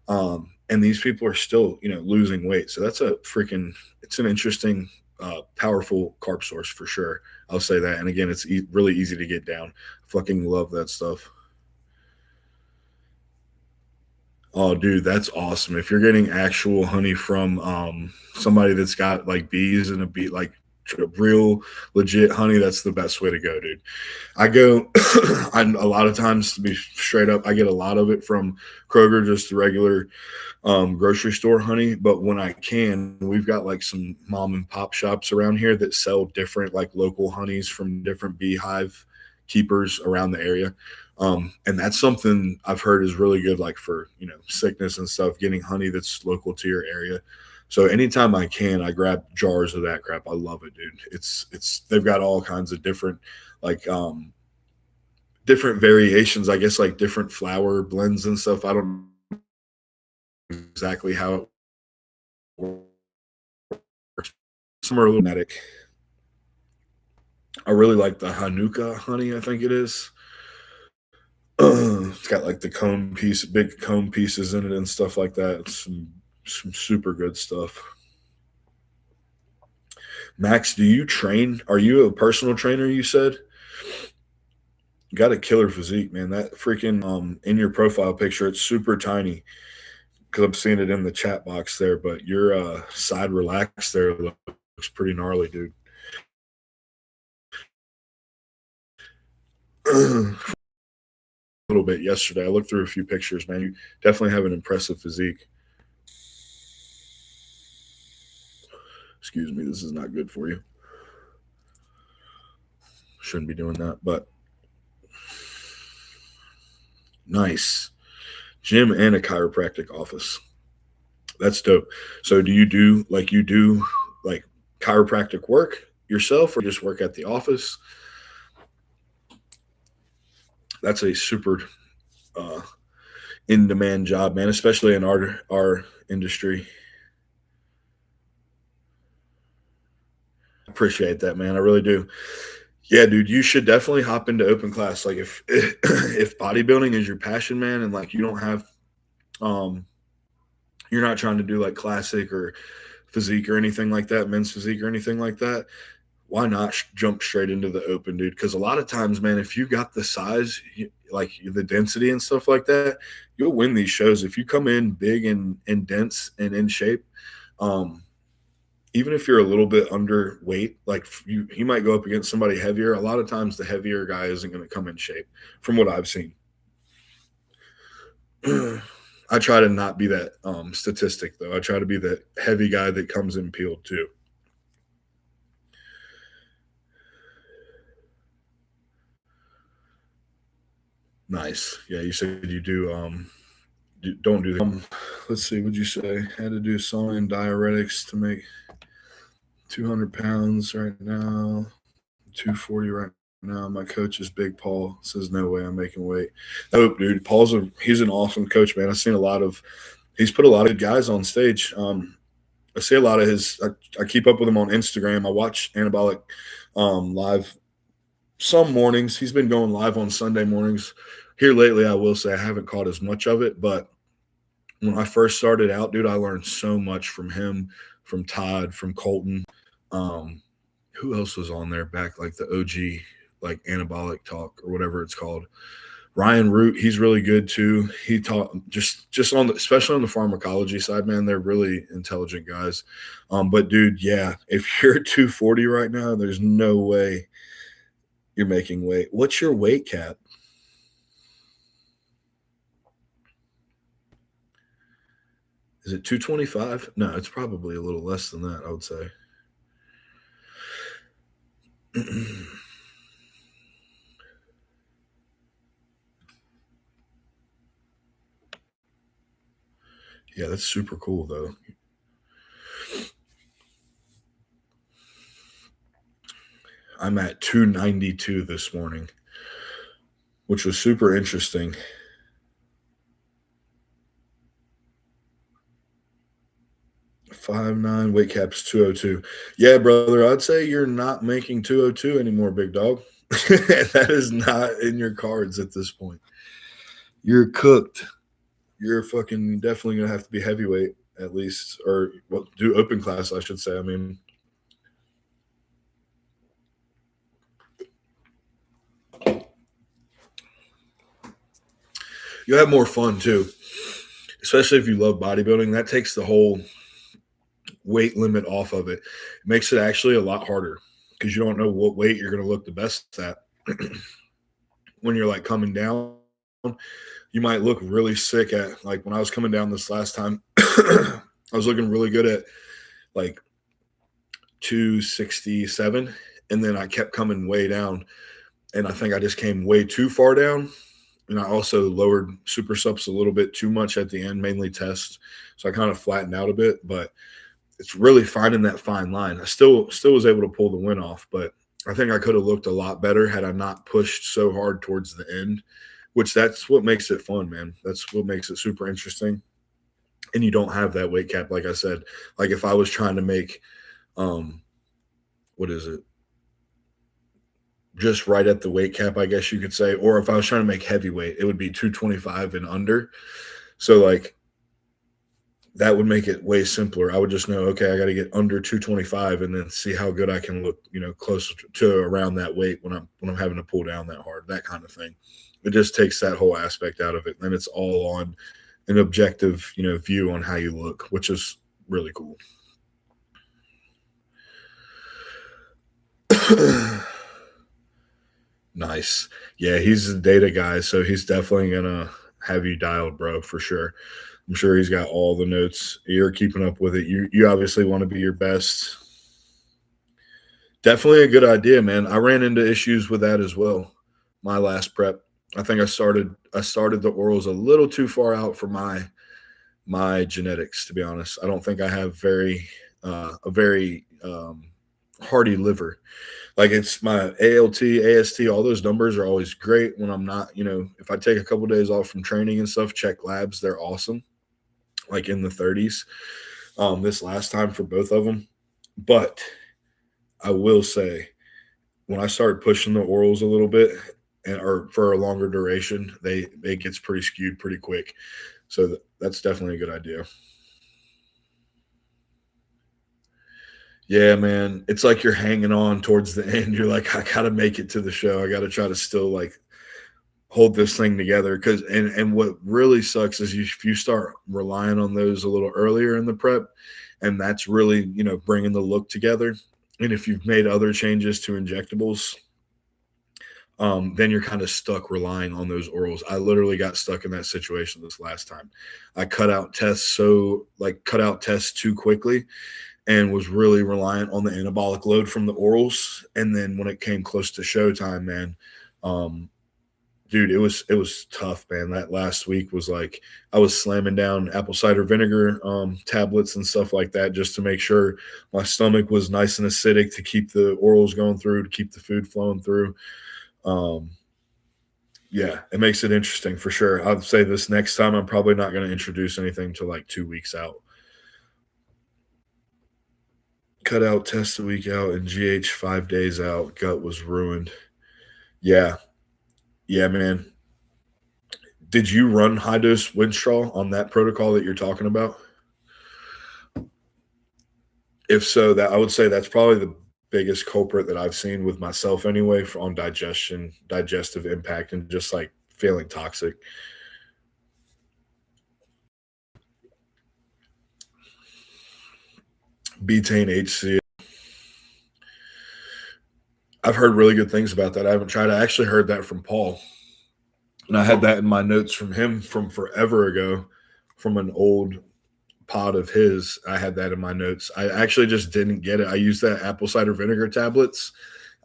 And these people are still, losing weight. So it's an interesting, powerful carb source for sure. I'll say that. And again, it's really easy to get down. Fucking love that stuff. Oh, dude, that's awesome. If you're getting actual honey from somebody that's got like bees and a bee, like real legit honey, that's the best way to go, dude. I go, a lot of times, to be straight up, I get a lot of it from Kroger, just the regular grocery store honey. But when I can, we've got like some mom and pop shops around here that sell different like local honeys from different beehive keepers around the area. And that's something I've heard is really good, like for, sickness and stuff, getting honey that's local to your area. So anytime I can, I grab jars of that crap. I love it, dude. It's they've got all kinds of different like different variations, I guess, like different flour blends and stuff. I don't know exactly how it works. Some are a little genetic. I really like the Hanukkah honey, I think it is. It's got like the big cone pieces in it and stuff like that. It's some super good stuff. Max, do you train? Are you a personal trainer? You said you got a killer physique, man. That freaking in your profile picture, it's super tiny because I'm seeing it in the chat box there. But your side relax there looks pretty gnarly, dude. A little bit yesterday. I looked through a few pictures, man. You definitely have an impressive physique. Excuse me, this is not good for you. Shouldn't be doing that, but nice. Gym and a chiropractic office. That's dope. So do you do like chiropractic work yourself or just work at the office? That's a super uh, in demand job, man, especially in our industry. Appreciate that, man. I really do. Yeah, dude, you should definitely hop into open class. Like if if bodybuilding is your passion, man, and like you don't have um you're not trying to do like classic or physique or anything like that, men's physique or anything like that, why not jump straight into the open, dude? Because a lot of times, man, if you got the size, like the density and stuff like that, you'll win these shows. If you come in big and dense and in shape, um, even if you're a little bit underweight, like you might go up against somebody heavier. A lot of times, the heavier guy isn't going to come in shape, from what I've seen. I try to not be that statistic, though. I try to be the heavy guy that comes in peeled too. Nice. Yeah, you said you do. Don't do that. Let's see. What'd you say? Had to do sauna and diuretics to make 200 pounds right now. 240 right now. My coach is Big Paul. Says no way I'm making weight. Oh, dude, he's an awesome coach, man. I've seen a lot of. He's put a lot of guys on stage. I see a lot of his. I keep up with him on Instagram. I watch Anabolic live some mornings. He's been going live on Sunday mornings. Here lately, I will say I haven't caught as much of it, but when I first started out, dude, I learned so much from him, from Todd, from Colton. Um, who else was on there back, like the OG, like anabolic talk or whatever it's called? Ryan Root, he's really good too. He taught just on the, especially on the pharmacology side, man. They're really intelligent guys. But dude, yeah, if you're 240 right now, there's no way you're making weight. What's your weight cap? Is it 225? No, it's probably a little less than that, I would say. Yeah, that's super cool though. I'm at 292 this morning, which was super interesting. 5'9", weight cap's 202. Yeah, brother, I'd say you're not making 202 anymore, big dog. That is not in your cards at this point. You're cooked. You're fucking definitely gonna have to be heavyweight at least, or well, do open class, I should say. I mean, you'll have more fun too, especially if you love bodybuilding. That takes the whole weight limit off of it. It makes it actually a lot harder because you don't know what weight you're going to look the best at. When you're like coming down, you might look really sick at, like when I was coming down this last time, I was looking really good at like 267, and then I kept coming way down, and I think I just came way too far down. And I also lowered super subs a little bit too much at the end, mainly test. So I kind of flattened out a bit, but it's really finding that fine line. I still was able to pull the win off, but I think I could have looked a lot better had I not pushed so hard towards the end, which that's what makes it fun, man. That's what makes it super interesting. And you don't have that weight cap, like I said. Like if I was trying to make um what is it? Just right at the weight cap, I guess you could say. Or if I was trying to make heavyweight, it would be 225 and under. So like that would make it way simpler. I would just know, okay, I got to get under 225 and then see how good I can look, closer to around that weight when I'm having to pull down that hard, that kind of thing. It just takes that whole aspect out of it. Then it's all on an objective, view on how you look, which is really cool. Nice. Yeah, he's a data guy, so he's definitely gonna have you dialed, bro, for sure. I'm sure he's got all the notes. You're keeping up with it. You obviously want to be your best. Definitely a good idea, man. I ran into issues with that as well. My last prep. I think I started the orals a little too far out for my genetics, to be honest. I don't think I have a very hearty liver. Like it's my ALT, AST, all those numbers are always great when I'm not, if I take a couple days off from training and stuff, check labs, they're awesome, like in the 30s. This last time for both of them. But I will say, when I start pushing the orals a little bit or for a longer duration, they gets pretty skewed pretty quick. So that's definitely a good idea. Yeah, man. It's like you're hanging on towards the end. You're like, I gotta make it to the show. I gotta try to still like hold this thing together. Cause and what really sucks is if you start relying on those a little earlier in the prep, and that's really, bringing the look together. And if you've made other changes to injectables, then you're kind of stuck relying on those orals. I literally got stuck in that situation this last time. I cut out tests too quickly and was really reliant on the anabolic load from the orals. And then when it came close to showtime, man, um, dude, it was tough, man. That last week was like I was slamming down apple cider vinegar tablets and stuff like that just to make sure my stomach was nice and acidic to keep the orals going through, to keep the food flowing through. Um, yeah, it makes it interesting for sure. I'd say this next time I'm probably not going to introduce anything to like 2 weeks out. Cut out test a week out and GH 5 days out. Gut was ruined. Yeah, yeah, man. Did you run high dose Winstrol on that protocol that you're talking about? If so, that I would say that's probably the biggest culprit that I've seen with myself anyway on digestion, digestive impact, and just like feeling toxic. Betaine HC. I've heard really good things about that. I haven't tried. I actually heard that from Paul, and I had that in my notes from him from forever ago, from an old pod of his. I had that in my notes. I actually just didn't get it. I used that apple cider vinegar tablets.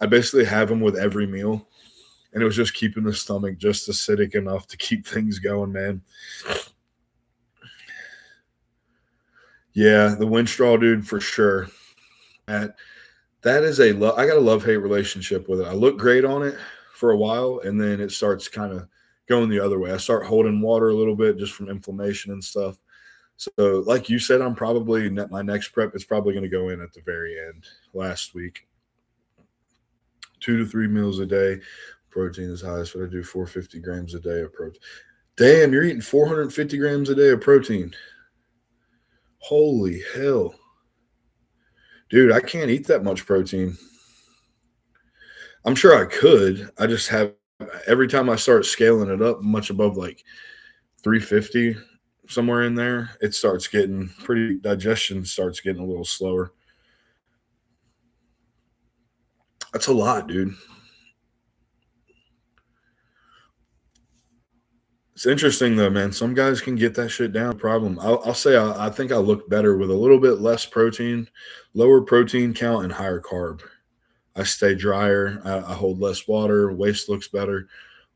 I basically have them with every meal, and it was just keeping the stomach just acidic enough to keep things going, man. Yeah, the Winstraw dude for sure. That that is I got a love hate relationship with it. I look great on it for a while, and then it starts kind of going the other way. I start holding water a little bit just from inflammation and stuff. So, like you said, I'm probably my next prep is probably going to go in at the very end. Last week, 2 to 3 meals a day. Protein is highest, but I do 450 grams a day of protein. Damn, you're eating 450 grams a day of protein. Holy hell. Dude, I can't eat that much protein. I'm sure I could. I just have every time I start scaling it up much above like 350, somewhere in there, it starts getting digestion starts getting a little slower. That's a lot, dude. It's interesting though, man. Some guys can get that shit down. Problem. I'll say I think I look better with a little bit less protein, lower protein count, and higher carb. I stay drier. I hold less water. Waist looks better.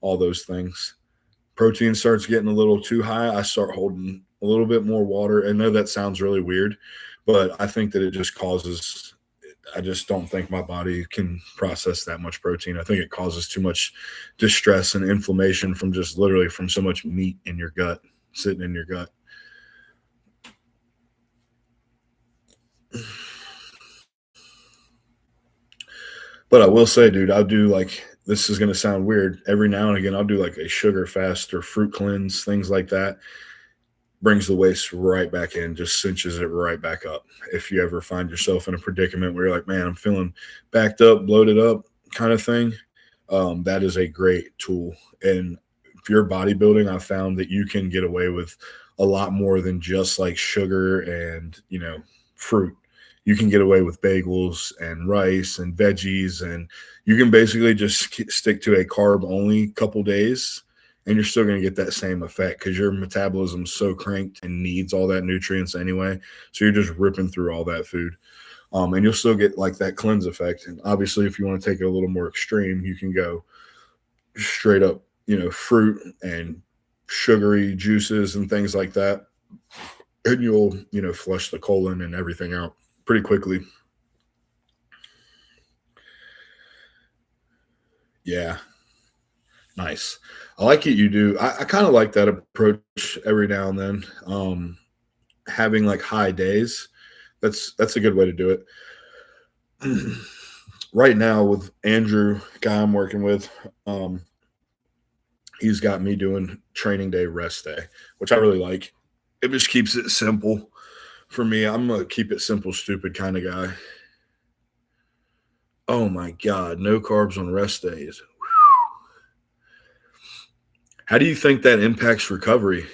All those things. Protein starts getting a little too high. I start holding a little bit more water. I know that sounds really weird, but I think that it just causes. I just don't think my body can process that much protein. I think it causes too much distress and inflammation from just literally from so much meat in your gut, sitting in your gut. But I will say, dude, I'll do like this is gonna sound weird. Every now and again, I'll do like a sugar fast or fruit cleanse, things like that. Brings the waist right back in, just cinches it right back up. If you ever find yourself in a predicament where you're like, man, I'm feeling backed up, bloated up, kind of thing, that is a great tool. And if you're bodybuilding, I found that you can get away with a lot more than just like sugar and fruit. You can get away with bagels and rice and veggies, and you can basically just stick to a carb only couple days, and you're still going to get that same effect because your metabolism's so cranked and needs all that nutrients anyway. So you're just ripping through all that food. And you'll still get like that cleanse effect. And obviously, if you want to take it a little more extreme, you can go straight up, fruit and sugary juices and things like that. And you'll, flush the colon and everything out pretty quickly. Yeah, nice. I like it. You do. I kind of like that approach every now and then. Having like high days, that's a good way to do it. Right now with Andrew, guy I'm working with, he's got me doing training day, rest day, which I really like. It just keeps it simple for me. I'm a keep it simple, stupid kind of guy. Oh my God, no carbs on rest days. How do you think that impacts recovery?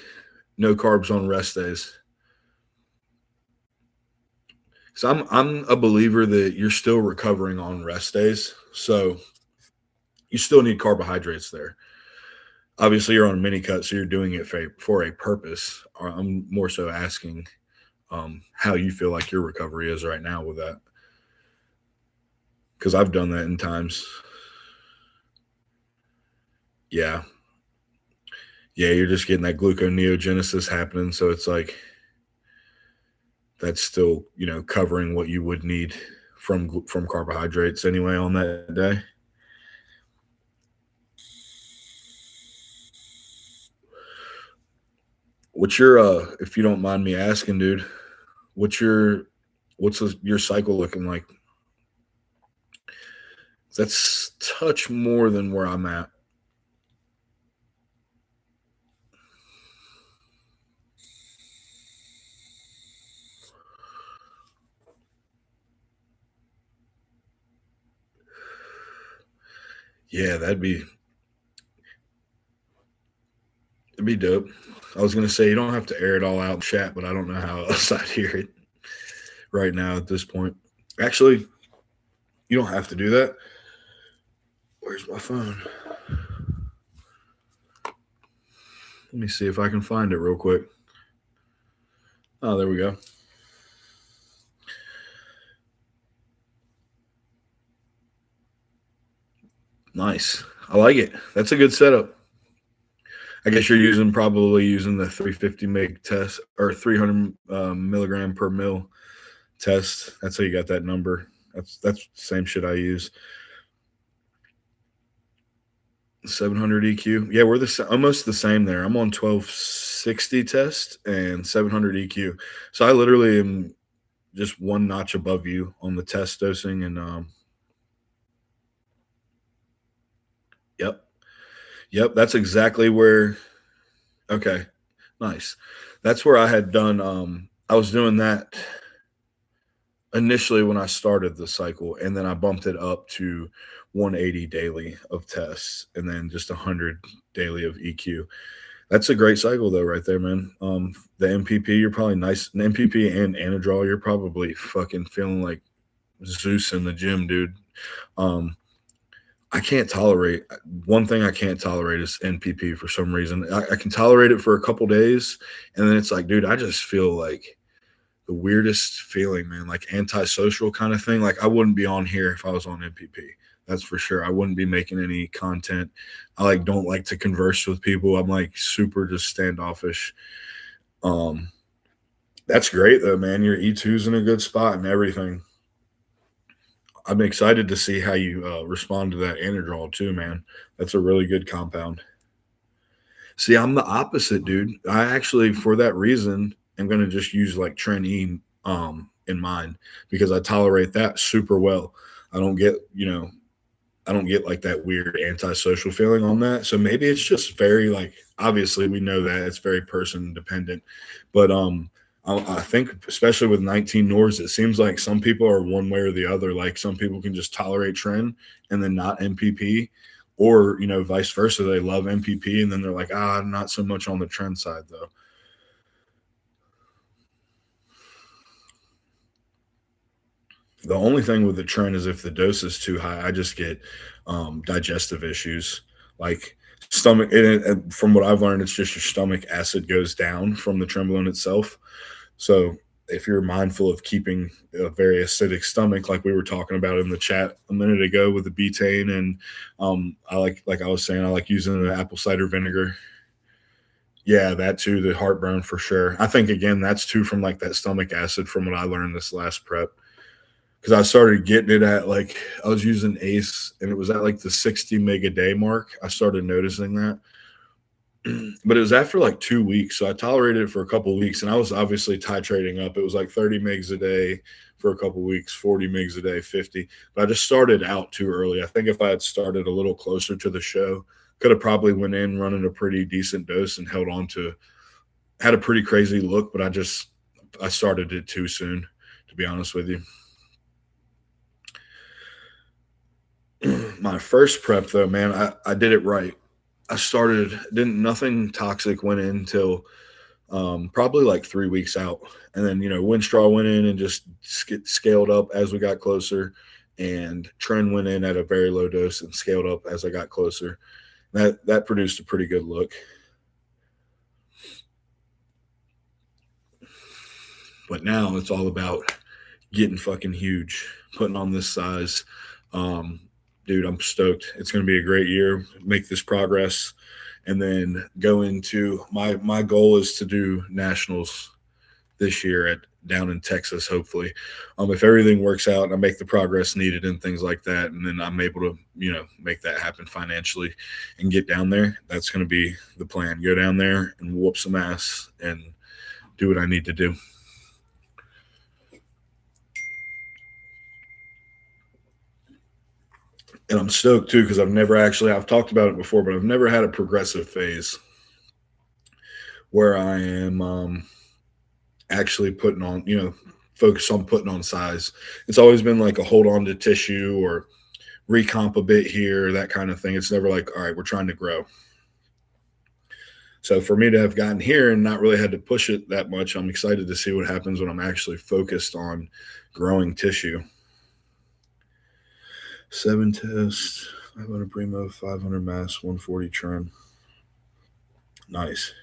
No carbs on rest days. So I'm a believer that you're still recovering on rest days. So you still need carbohydrates there. Obviously, you're on a mini cut, so you're doing it for a purpose. I'm more so asking how you feel like your recovery is right now with that, because I've done that in times. Yeah, yeah, you're just getting that gluconeogenesis happening, so it's like that's still covering what you would need from carbohydrates anyway on that day. What's your if you don't mind me asking, dude, what's your your cycle looking like? That's touch more than where I'm at. Yeah, it'd be dope. I was gonna say you don't have to air it all out in chat, but I don't know how else I'd hear it right now at this point. Actually, you don't have to do that. Where's my phone? Let me see if I can find it real quick. Oh, there we go. Nice. I like it. That's a good setup. I guess you're probably using the 350 meg test or 300 milligram per mil test. That's how you got that number. That's the same shit I use. 700 EQ. Yeah, we're almost the same there. I'm on 1260 test and 700 EQ. So I literally am just one notch above you on the test dosing. And yep, yep, that's exactly where. Okay, nice. That's where I had done. I was doing that initially when I started the cycle, and then I bumped it up to 180 daily of tests, and then just 100 daily of EQ. That's a great cycle though, right there, man. The MPP, you're probably nice. MPP and Anadrol, you're probably fucking feeling like Zeus in the gym, dude. Um, I can't tolerate one thing. I can't tolerate is NPP for some reason. I can tolerate it for a couple days, and then it's like, dude, I just feel like the weirdest feeling, man, like antisocial kind of thing. Like I wouldn't be on here if I was on MPP. That's for sure. I wouldn't be making any content. I like don't like to converse with people. I'm like super just standoffish. Um That's great though, man. Your E2's in a good spot and everything. I'm excited to see how you respond to that Anadrol too, man. That's a really good compound. See, I'm the opposite, dude. I actually, for that reason, am going to just use like Tren E in mine because I tolerate that super well. I don't get, I don't get like that weird antisocial feeling on that. So maybe it's just very like obviously we know that it's very person dependent, but I think especially with 19 Nors, it seems like some people are one way or the other. Like some people can just tolerate trend and then not MPP, or vice versa. They love MPP and then they're like, not so much on the trend side though. The only thing with the trend is if the dose is too high, I just get digestive issues, like stomach. From what I've learned, it's just your stomach acid goes down from the trembling itself. So if you're mindful of keeping a very acidic stomach, like we were talking about in the chat a minute ago with the betaine, and I like I was saying, I like using the apple cider vinegar. Yeah, that too, the heartburn for sure. I think again that's too from like that stomach acid from what I learned this last prep, because I started getting it at like I was using Ace and it was at like the 60 meg a day mark. I started noticing that, but it was after like 2 weeks. So I tolerated it for a couple of weeks and I was obviously titrating up. It was like 30 megs a day for a couple of weeks, 40 megs a day, 50. But I just started out too early. I think if I had started a little closer to the show, could have probably went in running a pretty decent dose and held on to had a pretty crazy look, but I started it too soon, to be honest with you. My first prep though, man, I did it right. I started didn't nothing toxic went in until probably like 3 weeks out, and then Winstraw went in and just scaled up as we got closer, and Trend went in at a very low dose and scaled up as I got closer. That produced a pretty good look. But now it's all about getting fucking huge, putting on this size. Um, Dude, I'm stoked. It's going to be a great year. Make this progress, and then go into my goal is to do nationals this year at down in Texas. Hopefully, if everything works out and I make the progress needed and things like that, and then I'm able to make that happen financially and get down there. That's going to be the plan. Go down there and whoop some ass and do what I need to do. And I'm stoked too because I've talked about it before, but I've never had a progressive phase where I am actually putting on, focus on putting on size. It's always been like a hold on to tissue or recomp a bit here, that kind of thing. It's never like, all right, we're trying to grow. So for me to have gotten here and not really had to push it that much, I'm excited to see what happens when I'm actually focused on growing tissue. 7 tests, 500 primo, 500 mass, 140 trend. Nice.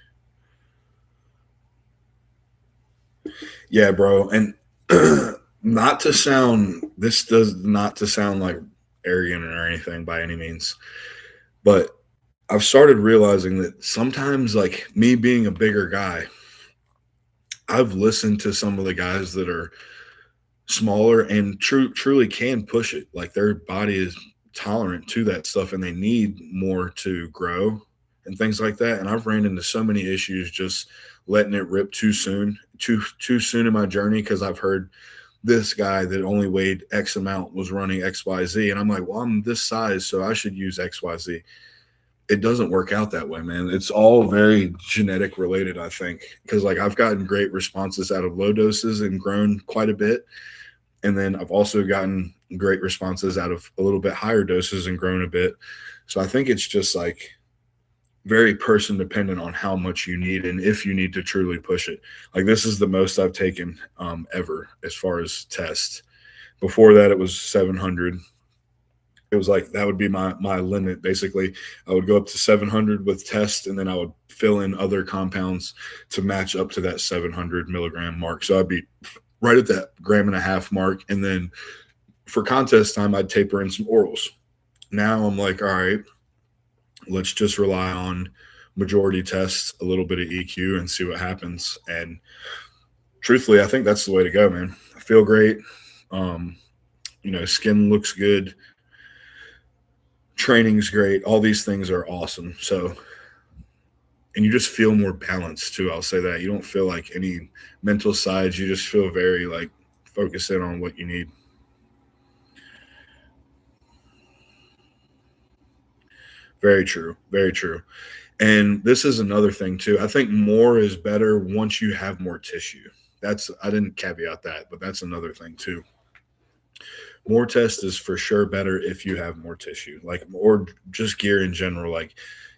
Yeah, bro. And not to sound, this does not to sound like arrogant or anything by any means, but I've started realizing that sometimes, like me being a bigger guy, I've listened to some of the guys that are smaller and truly can push it. Like their body is tolerant to that stuff and they need more to grow and things like that. And I've ran into so many issues just letting it rip too soon in my journey because I've heard this guy that only weighed X amount was running XYZ. And I'm like, well, I'm this size, so I should use XYZ. It doesn't work out that way, man. It's all very genetic related, I think, because like I've gotten great responses out of low doses and grown quite a bit. And then I've also gotten great responses out of a little bit higher doses and grown a bit. So I think it's just like very person dependent on how much you need and if you need to truly push it. Like this is the most I've taken ever as far as test. Before that, it was 700. It was like that would be my limit. Basically, I would go up to 700 with test, and then I would fill in other compounds to match up to that 700 milligram mark. So I'd be right at that gram and a half mark, and then for contest time, I'd taper in some orals. Now I'm like, all right, let's just rely on majority tests, a little bit of EQ, and see what happens. And truthfully, I think that's the way to go, man. I feel great. Um, skin looks good, training's great. All these things are awesome. So, and you just feel more balanced too. I'll say that you don't feel like any mental sides. You just feel very like focused in on what you need. Very true. Very true. And this is another thing too. I think more is better once you have more tissue. That's I didn't caveat that, but that's another thing too. More test is for sure better if you have more tissue, like or just gear in general. Like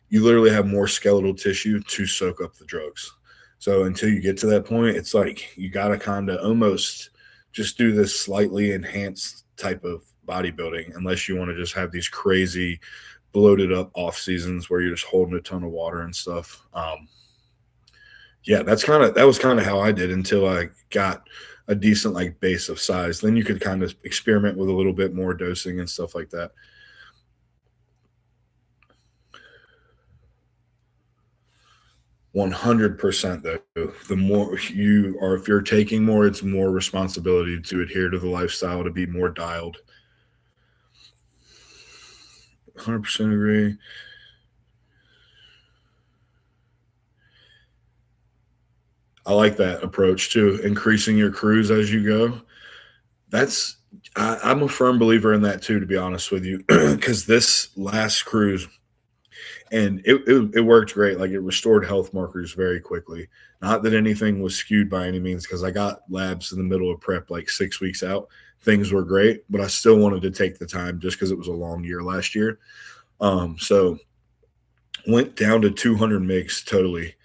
you literally have more skeletal tissue to soak up the drugs. So until you get to that point, it's like you got to kind of almost just do this slightly enhanced type of bodybuilding, unless you want to just have these crazy bloated up off seasons where you're just holding a ton of water and stuff. Yeah, that was kind of how I did until I got a decent like base of size. Then you could kind of experiment with a little bit more dosing and stuff like that. 100% though. The more you are, if you're taking more, it's more responsibility to adhere to the lifestyle to be more dialed. 100% agree. I like that approach too. Increasing your crews as you go. That's I'm a firm believer in that too, to be honest with you, because this last cruise and it worked great. Like it restored health markers very quickly. Not that anything was skewed by any means, because I got labs in the middle of prep, like 6 weeks out. Things were great, but I still wanted to take the time just because it was a long year last year. So went down to 200 mgs totally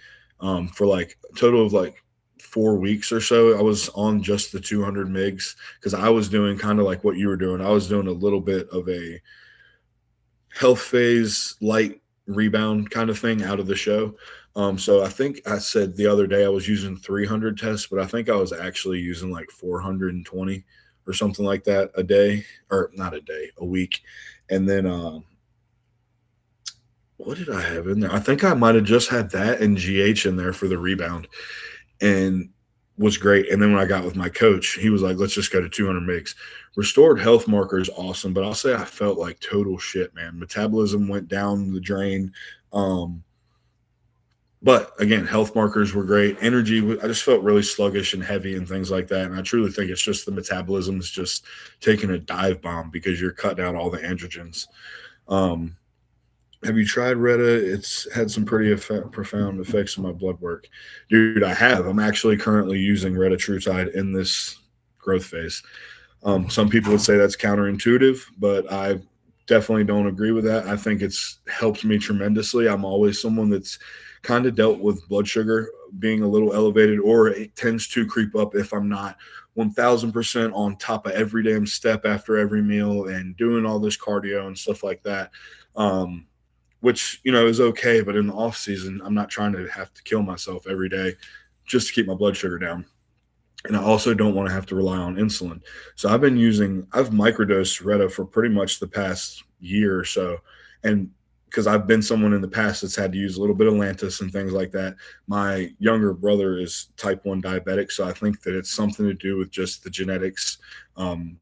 for like a total of like 4 weeks or so. I was on just the 200 mgs because I was doing kind of like what you were doing. I was doing a little bit of a health phase light rebound kind of thing out of the show. So I think I said the other day I was using 300 tests, but I think I was actually using like 420 or something like that a day, or not a day, a week. And then what did I have in there? I think I might have just had that and GH in there for the rebound, and was great. And then when I got with my coach, he was like, let's just go to 200 mgs. Restored health markers, awesome. But I'll say I felt like total shit, man. Metabolism went down the drain. Um, but again, health markers were great. Energy, I just felt really sluggish and heavy and things like that. And I truly think it's just the metabolism is just taking a dive bomb because you're cutting out all the androgens. Um, have you tried Retta? It's had some pretty profound effects on my blood work. Dude, I have. I'm actually currently using retatrutide in this growth phase. Some people would say that's counterintuitive, but I definitely don't agree with that. I think it's helped me tremendously. I'm always someone that's kind of dealt with blood sugar being a little elevated, or it tends to creep up if I'm not 1000% on top of every damn step after every meal and doing all this cardio and stuff like that. Which is okay, but in the off season, I'm not trying to have to kill myself every day just to keep my blood sugar down. And I also don't want to have to rely on insulin. So I've microdosed Retta for pretty much the past year or so. And because I've been someone in the past that's had to use a little bit of Lantus and things like that. My younger brother is type 1 diabetic. So I think that it's something to do with just the genetics,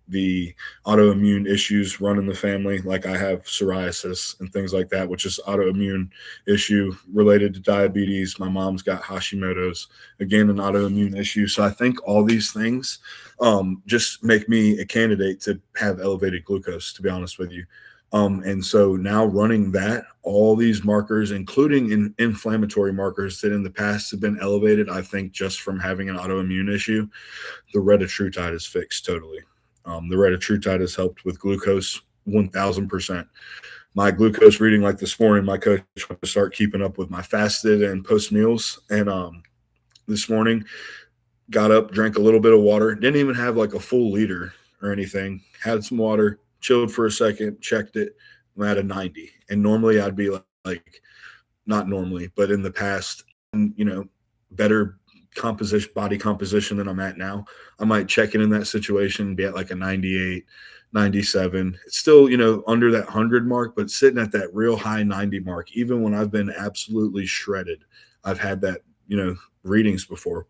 the autoimmune issues run in the family. Like I have psoriasis and things like that, which is autoimmune issue related to diabetes. My mom's got Hashimoto's, again, an autoimmune issue. So I think all these things just make me a candidate to have elevated glucose, to be honest with you. And so now running that, all these markers, including inflammatory markers that in the past have been elevated, I think just from having an autoimmune issue, the retatrutide is fixed totally. The retatrutide has helped with glucose 1000%. My glucose reading, like this morning, my coach wanted to start keeping up with my fasted and post meals. And this morning, got up, drank a little bit of water, didn't even have like a full liter or anything, had some water, chilled for a second, checked it. I'm at a 90. And normally I'd be like not normally, but in the past, better body composition than I'm at now. I might check it in that situation and be at like a 98, 97. It's still, under that 100 mark, but sitting at that real high 90 mark, even when I've been absolutely shredded, I've had that, readings before.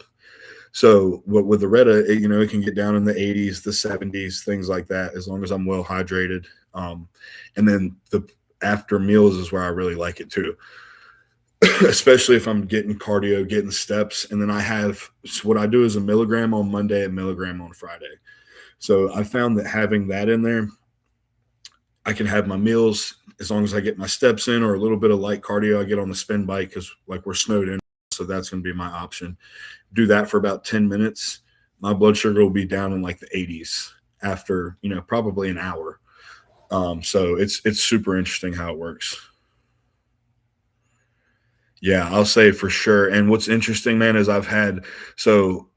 So what with the Retta, it can get down in the 80s, the 70s, things like that, as long as I'm well hydrated. Um, and then the after meals is where I really like it too, especially if I'm getting cardio, getting steps, and then I have so what I do is a milligram on Monday, a milligram on Friday. So I found that having that in there, I can have my meals as long as I get my steps in or a little bit of light cardio. I get on the spin bike because like we're snowed in, so that's going to be my option. Do that for about 10 minutes. My blood sugar will be down in like the 80s after probably an hour. So it's super interesting how it works. Yeah, I'll say for sure. And what's interesting, man, is I've had so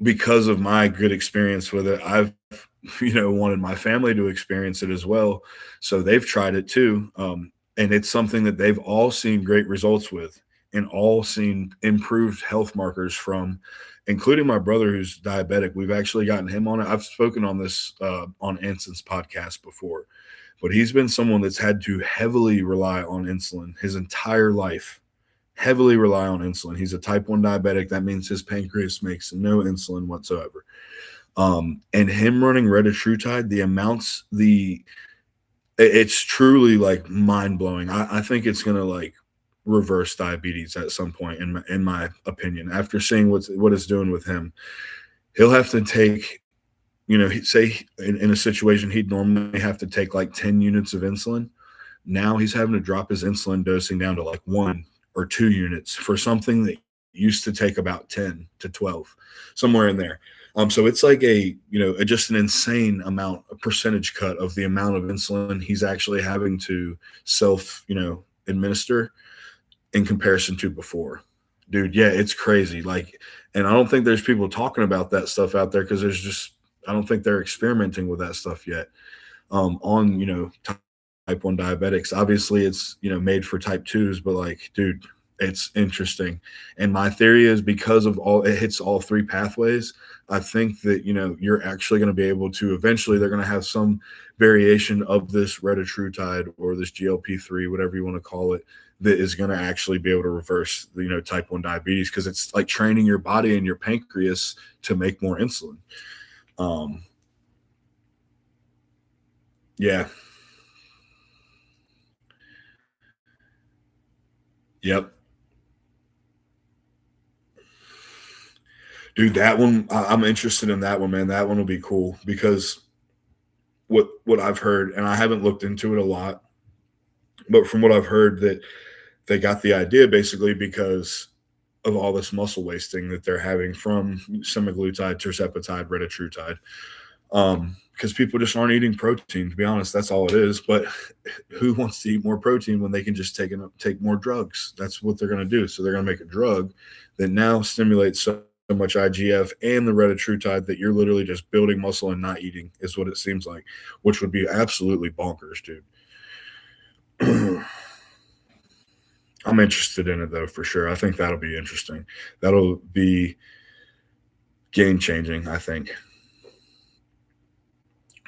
because of my good experience with it, I've wanted my family to experience it as well. So they've tried it too. And it's something that they've all seen great results with and all seen improved health markers from, including my brother who's diabetic. We've actually gotten him on it. I've spoken on this on Anson's podcast before, but he's been someone that's had to heavily rely on insulin his entire life, heavily rely on insulin. He's a type 1 diabetic. That means his pancreas makes no insulin whatsoever. And him running retatrutide, the amounts, it's truly like mind blowing. I think it's gonna like reverse diabetes at some point in my opinion. After seeing what it's doing with him, he'll have to take, say in a situation he'd normally have to take like 10 units of insulin. Now he's having to drop his insulin dosing down to like 1 or 2 units for something that used to take about 10 to 12, somewhere in there. So it's like just an insane amount, a percentage cut of the amount of insulin he's actually having to self, administer in comparison to before. Dude, yeah, it's crazy. Like, and I don't think there's people talking about that stuff out there because I don't think they're experimenting with that stuff yet. On type 1 diabetics. Obviously, it's made for type 2s, but like, dude, it's interesting. And my theory is because of all it hits all three pathways, I think that you're actually going to be able to eventually they're going to have some variation of this retatrutide or this GLP-3, whatever you want to call it, that is going to actually be able to reverse the type 1 diabetes because it's like training your body and your pancreas to make more insulin. Um, yeah. Yep. Dude, that one I'm interested in that one, man. That one will be cool because what I've heard, and I haven't looked into it a lot, but from what I've heard, that they got the idea basically because of all this muscle wasting that they're having from semaglutide, tirzepatide, retatrutide. Because people just aren't eating protein. To be honest, that's all it is. But who wants to eat more protein when they can just take more drugs? That's what they're going to do. So they're going to make a drug that now stimulates so much IGF and the retatrutide that you're literally just building muscle and not eating, is what it seems like, which would be absolutely bonkers, dude. I'm interested in it though, for sure. I think that'll be interesting. That'll be game changing, I think.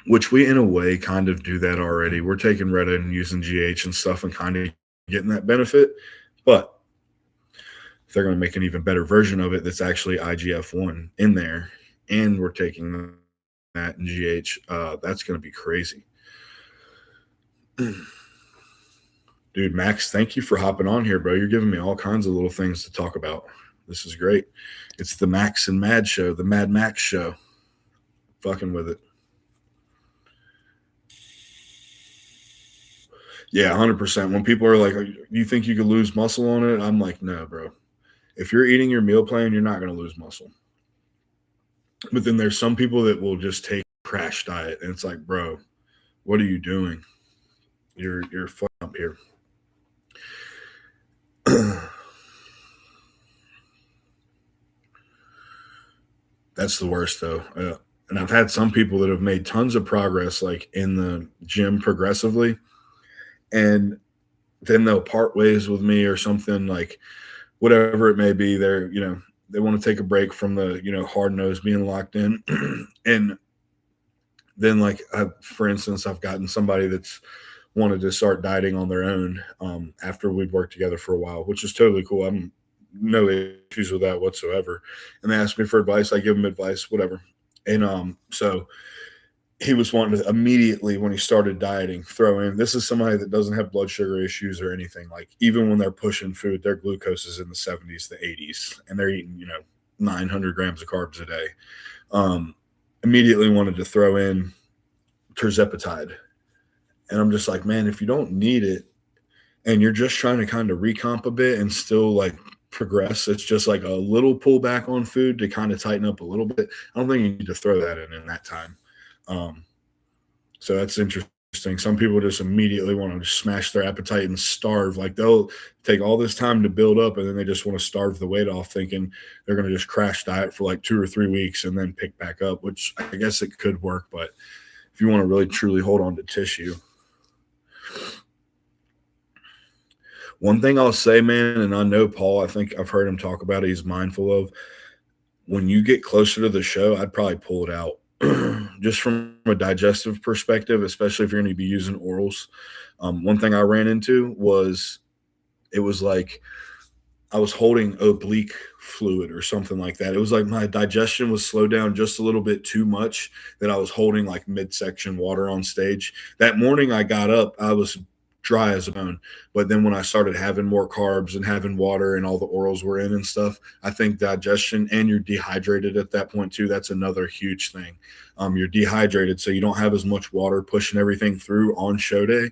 Which we, in a way, kind of do that already. We're taking Retta and using GH and stuff and kind of getting that benefit. But if they're going to make an even better version of it that's actually IGF-1 in there, and we're taking that in GH, that's going to be crazy. Dude, Max, thank you for hopping on here, bro. You're giving me all kinds of little things to talk about. This is great. It's the Max and Mad show, the Mad Max show. Fucking with it. Yeah, 100%. When people are like, you think you could lose muscle on it? I'm like, no, bro. If you're eating your meal plan, you're not going to lose muscle. But then there's some people that will just take crash diet. And it's like, bro, what are you doing? You're fucking up here. That's the worst, though. And I've had some people that have made tons of progress, like in the gym progressively. And then they'll part ways with me or something, like whatever it may be. They want to take a break from the, hard nose being locked in. And then, like, for instance, I've gotten somebody that's wanted to start dieting on their own after we'd worked together for a while, which is totally cool. I'm no issues with that whatsoever. And they ask me for advice, I give them advice, whatever. And so he was wanting to immediately when he started dieting throw in, this is somebody that doesn't have blood sugar issues or anything. Like even when they're pushing food, their glucose is in the 70s, the 80s, and they're eating 900 grams of carbs a day. um Immediately wanted to throw in terzepatide. And I'm just like, man, if you don't need it and you're just trying to kind of recomp a bit and still like progress, it's just like a little pullback on food to kind of tighten up a little bit. I don't think you need to throw that in that time. um So that's interesting. Some people just immediately want to just smash their appetite and starve. Like they'll take all this time to build up and then they just want to starve the weight off, thinking they're going to just crash diet for like 2 or 3 weeks and then pick back up, which I guess it could work. But if you want to really truly hold on to tissue, one thing I'll say, man, and I know Paul, I think I've heard him talk about it, he's mindful of when you get closer to the show, I'd probably pull it out. Just from a digestive perspective, especially if you're going to be using orals. One thing I ran into was it was like I was holding oblique fluid or something like that. It was like my digestion was slowed down just a little bit too much that I was holding like midsection water on stage. That morning I got up, I was dry as a bone. But then when I started having more carbs and having water and all the orals were in and stuff, I think digestion, and you're dehydrated at that point too. That's another huge thing. You're dehydrated, so you don't have as much water pushing everything through on show day.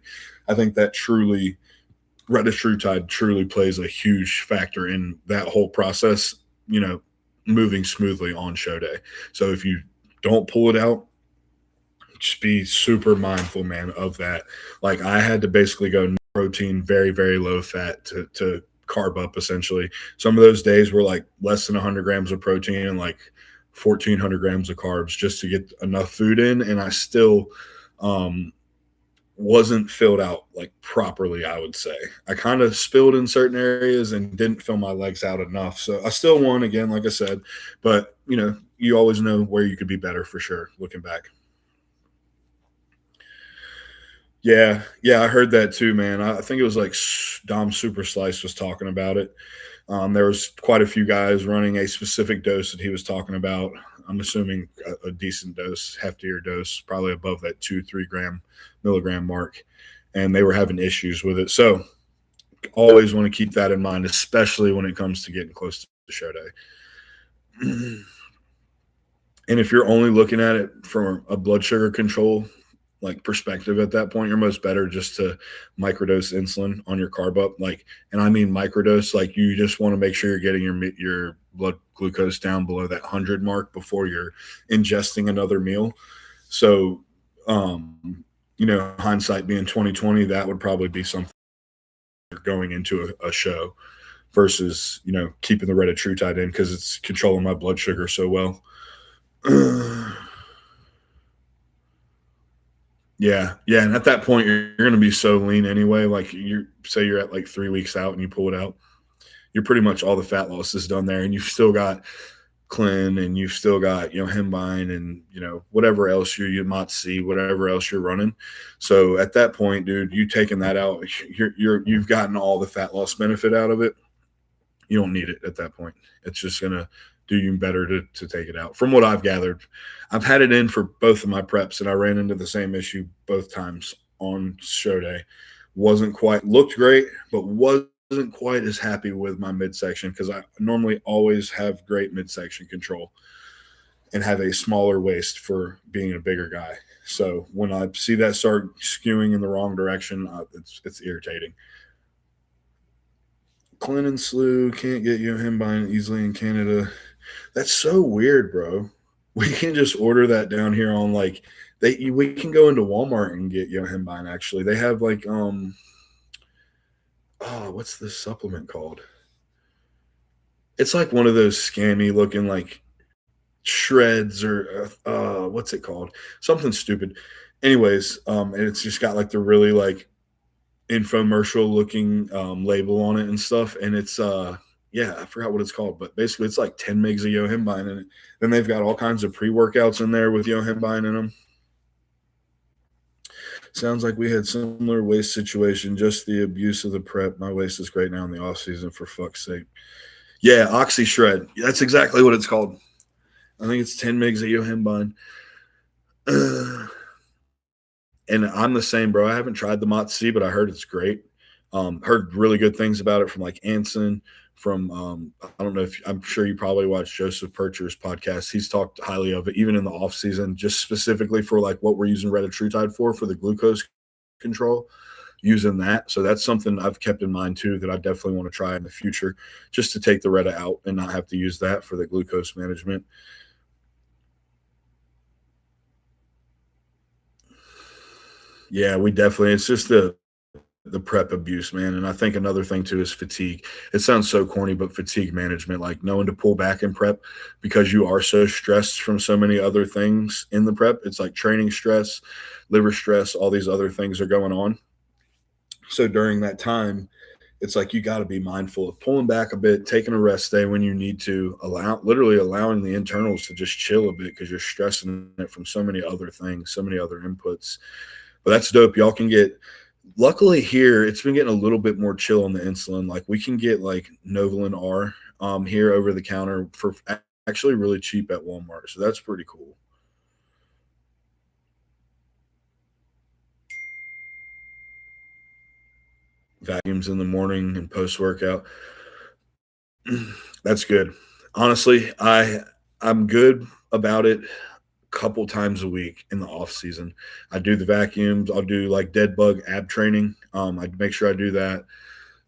I think that truly retatrutide truly plays a huge factor in that whole process, you know, moving smoothly on show day. So if you don't pull it out, just be super mindful, man, of that. Like I had to basically go no protein, very, very low fat to carb up essentially. Some of those days were like less than 100 grams of protein and like 1,400 grams of carbs just to get enough food in. And I still, um, wasn't filled out like properly, I would say. I kind of spilled in certain areas and didn't fill my legs out enough. So I still won again, like I said, but you always know where you could be better for sure looking back. Yeah, yeah, I heard that too, man. I think it was like Dom Super Slice was talking about it. There was quite a few guys running a specific dose that he was talking about. I'm assuming a decent dose, heftier dose, probably above that 2-3 milligram mark, and they were having issues with it. So always want to keep that in mind, especially when it comes to getting close to the show day. And if you're only looking at it from a blood sugar control like perspective at that point, you're most better just to microdose insulin on your carb up. Like, and I mean microdose, like you just want to make sure you're getting your blood glucose down below that 100 mark before you're ingesting another meal. So, hindsight being 2020, that would probably be something going into a show versus keeping the retatrutide in because it's controlling my blood sugar so well. Yeah, yeah, and at that point, you're going to be so lean anyway. Like you say, you're at like 3 weeks out and you pull it out, you're pretty much all the fat loss is done there, and you've still got Clen, and you've still got Hembine, and whatever else you might see, whatever else you're running. So at that point, dude, you taking that out, you've gotten all the fat loss benefit out of it. You don't need it at that point. It's just gonna do you better to take it out. From what I've gathered, I've had it in for both of my preps, and I ran into the same issue both times on show day. Wasn't quite looked great, but wasn't quite as happy with my midsection because I normally always have great midsection control and have a smaller waist for being a bigger guy. So when I see that start skewing in the wrong direction, it's irritating. Clinton Slew can't get Yohimbine easily in Canada. That's so weird, bro. We can just order that down here on like we can go into Walmart and get Yohimbine. Actually, they have like what's this supplement called? It's like one of those scammy looking like shreds or what's it called? Something stupid. Anyways, and it's just got like the really like infomercial looking label on it and stuff, and it's yeah, I forgot what it's called, but basically it's like 10 megs of yohimbine in it. Then they've got all kinds of pre-workouts in there with yohimbine in them. Sounds like we had similar waist situation, just the abuse of the prep. My waist is great now in the off season, for fuck's sake. Yeah, Oxy Shred. That's exactly what it's called. I think it's 10 megs of yohimbine. And I'm the same, bro. I haven't tried the Mott C, but I heard it's great. Heard really good things about it from like Anson. From I don't know if I'm sure you probably watched Joseph Purcher's podcast. He's talked highly of it, even in the off season, just specifically for like what we're using retatrutide for the glucose control, using that. So that's something I've kept in mind too that I definitely want to try in the future, just to take the Reta out and not have to use that for the glucose management. Yeah, we definitely. It's just the prep abuse, man. And I think another thing too is fatigue. It sounds so corny, but fatigue management, like knowing to pull back in prep because you are so stressed from so many other things in the prep. It's like training stress, liver stress, all these other things are going on. So during that time, it's like you got to be mindful of pulling back a bit, taking a rest day when you need to, literally allowing the internals to just chill a bit because you're stressing it from so many other things, so many other inputs. But that's dope. Y'all can get, luckily here, it's been getting a little bit more chill on the insulin. Like we can get like Novolin R here over the counter for actually really cheap at Walmart. So that's pretty cool. Vacuums in the morning and post workout. That's good. Honestly, I'm good about it couple times a week in the off season. I do the vacuums. I'll do like dead bug ab training. I make sure I do that.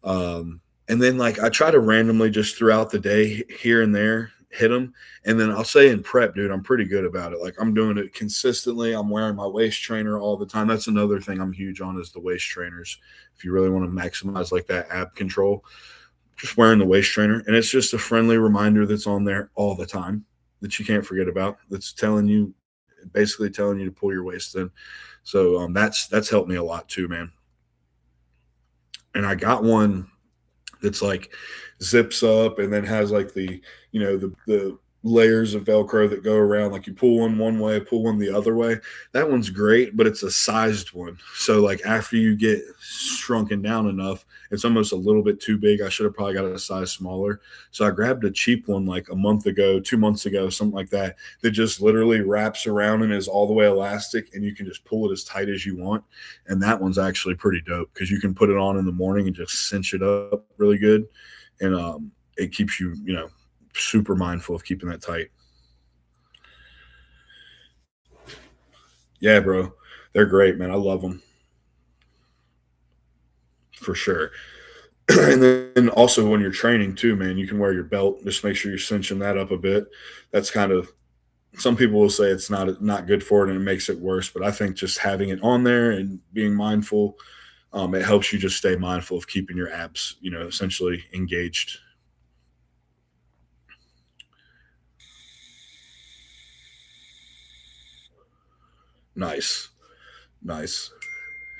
And then like I try to randomly just throughout the day here and there hit them. And then I'll say in prep, dude, I'm pretty good about it. Like I'm doing it consistently. I'm wearing my waist trainer all the time. That's another thing I'm huge on is the waist trainers. If you really want to maximize like that ab control, just wearing the waist trainer. And it's just a friendly reminder that's on there all the time that you can't forget about. That's telling you, basically telling you to pull your waist in. So that's helped me a lot too, man. And I got one that's like zips up and then has like the layers of Velcro that go around. Like you pull one way, pull one the other way. That one's great, but it's a sized one. So like after you get shrunken down enough, it's almost a little bit too big. I should have probably got a size smaller. So I grabbed a cheap one like a month ago, 2 months ago, something like that, that just literally wraps around and is all the way elastic and you can just pull it as tight as you want. And that one's actually pretty dope because you can put it on in the morning and just cinch it up really good. And it keeps you, super mindful of keeping that tight. Yeah, bro. They're great, man. I love them for sure. And then also when you're training too, man, you can wear your belt. Just make sure you're cinching that up a bit. That's kind of, some people will say it's not good for it and it makes it worse. But I think just having it on there and being mindful, it helps you just stay mindful of keeping your abs, essentially engaged. Nice, nice.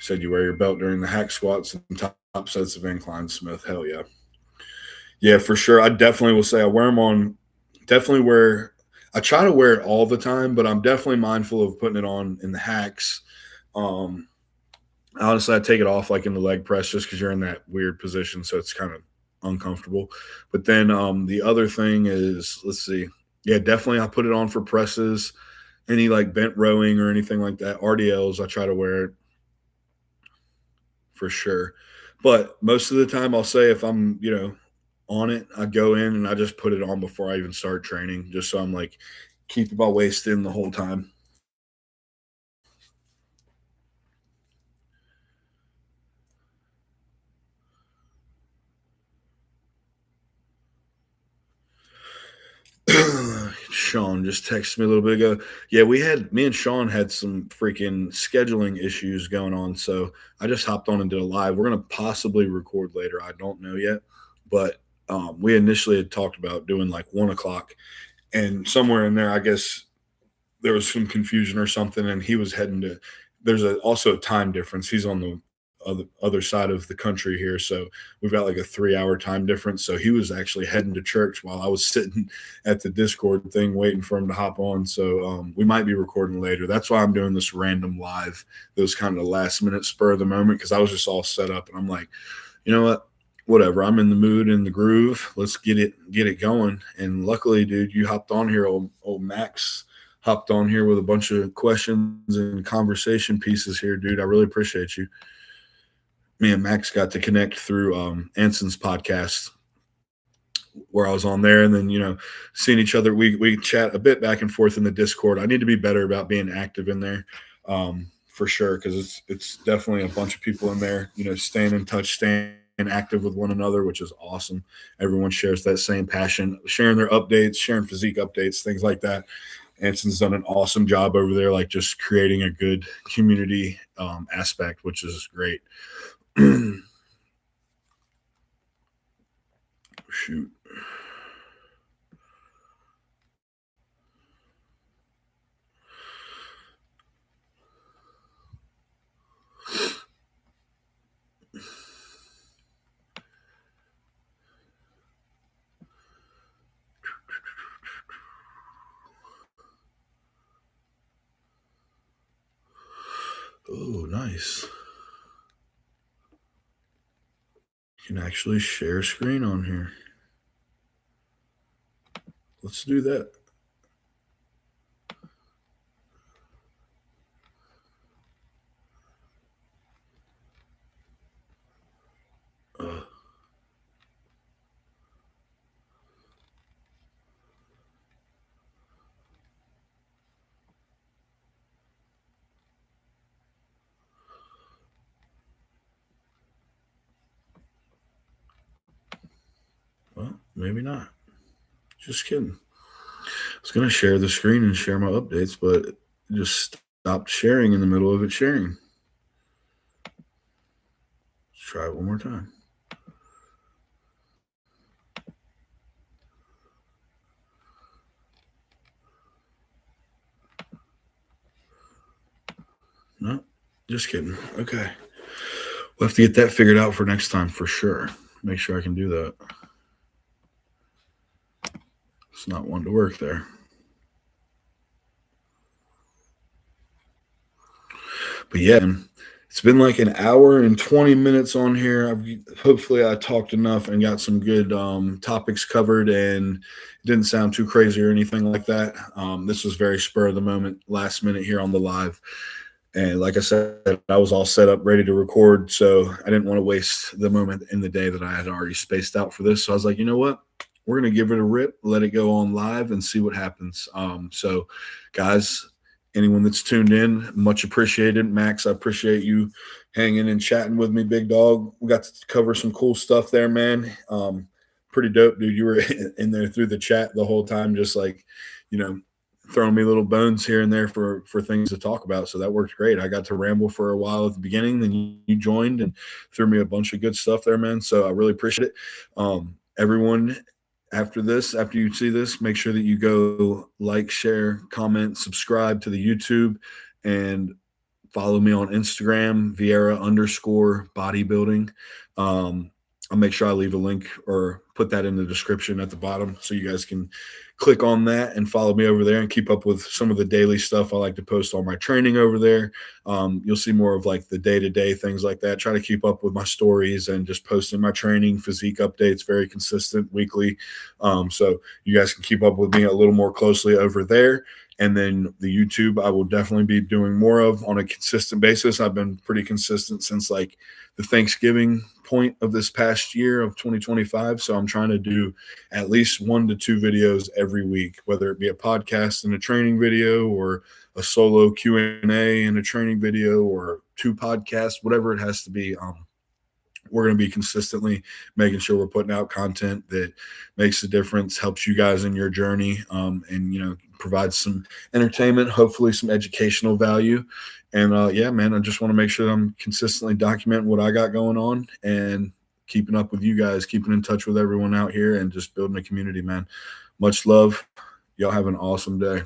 Said you wear your belt during the hack squats and top sets of incline Smith. Hell yeah. Yeah, for sure. I definitely will say I wear them on, definitely wear, I try to wear it all the time, but I'm definitely mindful of putting it on in the hacks. Um, Honestly, I take it off like in the leg press just because you're in that weird position. So it's kind of uncomfortable. But then the other thing is, let's see. Yeah, definitely I put it on for presses, any like bent rowing or anything like that. RDLs, I try to wear it for sure. But most of the time, I'll say if I'm, on it, I go in and I just put it on before I even start training, just so I'm like keeping my waist in the whole time. Sean just texted me a little bit ago. Yeah, me and Sean had some freaking scheduling issues going on. So I just hopped on and did a live. We're going to possibly record later. I don't know yet. But we initially had talked about doing like 1 o'clock. And somewhere in there, I guess there was some confusion or something. And he was heading to, there's also a time difference. He's on the other side of the country here. So we've got like a 3 hour time difference. So he was actually heading to church while I was sitting at the Discord thing waiting for him to hop on. So we might be recording later. That's why I'm doing this random live, those kind of last minute spur of the moment, because I was just all set up and I'm like, you know what? whatever. I'm in the mood and the groove. Let's get it going. And luckily, dude, you hopped on here. Old Max hopped on here with a bunch of questions and conversation pieces here, dude. I really appreciate you. Me and Max got to connect through Anson's podcast where I was on there, and then seeing each other. We chat a bit back and forth in the Discord. I need to be better about being active in there, for sure, because it's definitely a bunch of people in there. Staying in touch, staying active with one another, which is awesome. Everyone shares that same passion, sharing their updates, sharing physique updates, things like that. Anson's done an awesome job over there, like just creating a good community aspect, which is great. Shoot. Oh, nice. You can actually share screen on here. Let's do that. Uh, well, maybe not. Just kidding. I was going to share the screen and share my updates, but it just stopped sharing in the middle of it sharing. Let's try it one more time. No, just kidding. Okay. We'll have to get that figured out for next time for sure. Make sure I can do that. It's not one to work there. But yeah, it's been like an hour and 20 minutes on here. Hopefully I talked enough and got some good topics covered, and it didn't sound too crazy or anything like that. This was very spur of the moment, last minute here on the live. And like I said, I was all set up, ready to record. So I didn't want to waste the moment in the day that I had already spaced out for this. So I was like, you know what? We're going to give it a rip, let it go on live and see what happens. So, guys, anyone that's tuned in, much appreciated. Max, I appreciate you hanging and chatting with me, big dog. We got to cover some cool stuff there, man. Pretty dope, dude. You were in there through the chat the whole time, just like, you know, throwing me little bones here and there for things to talk about. So that worked great. I got to ramble for a while at the beginning, then you joined and threw me a bunch of good stuff there, man. So I really appreciate it. Everyone, after you see this, make sure that you go like, share, comment, subscribe to the YouTube, and follow me on Instagram, Vieira_bodybuilding. I'll make sure I leave a link or put that in the description at the bottom so you guys can click on that and follow me over there and keep up with some of the daily stuff I like to post on my training over there. You'll see more of like the day-to-day things like that. Try to keep up with my stories and just posting my training, physique updates, very consistent weekly. So you guys can keep up with me a little more closely over there. And then the YouTube, I will definitely be doing more of on a consistent basis. I've been pretty consistent since like the Thanksgiving point of this past year of 2025. So I'm trying to do at least 1 to 2 videos every week, whether it be a podcast and a training video or a solo Q&A and a training video or 2 podcasts, whatever it has to be. We're going to be consistently making sure we're putting out content that makes a difference, helps you guys in your journey, and provides some entertainment, hopefully some educational value. And yeah, man, I just want to make sure that I'm consistently documenting what I got going on and keeping up with you guys, keeping in touch with everyone out here, and just building a community, man. Much love. Y'all have an awesome day.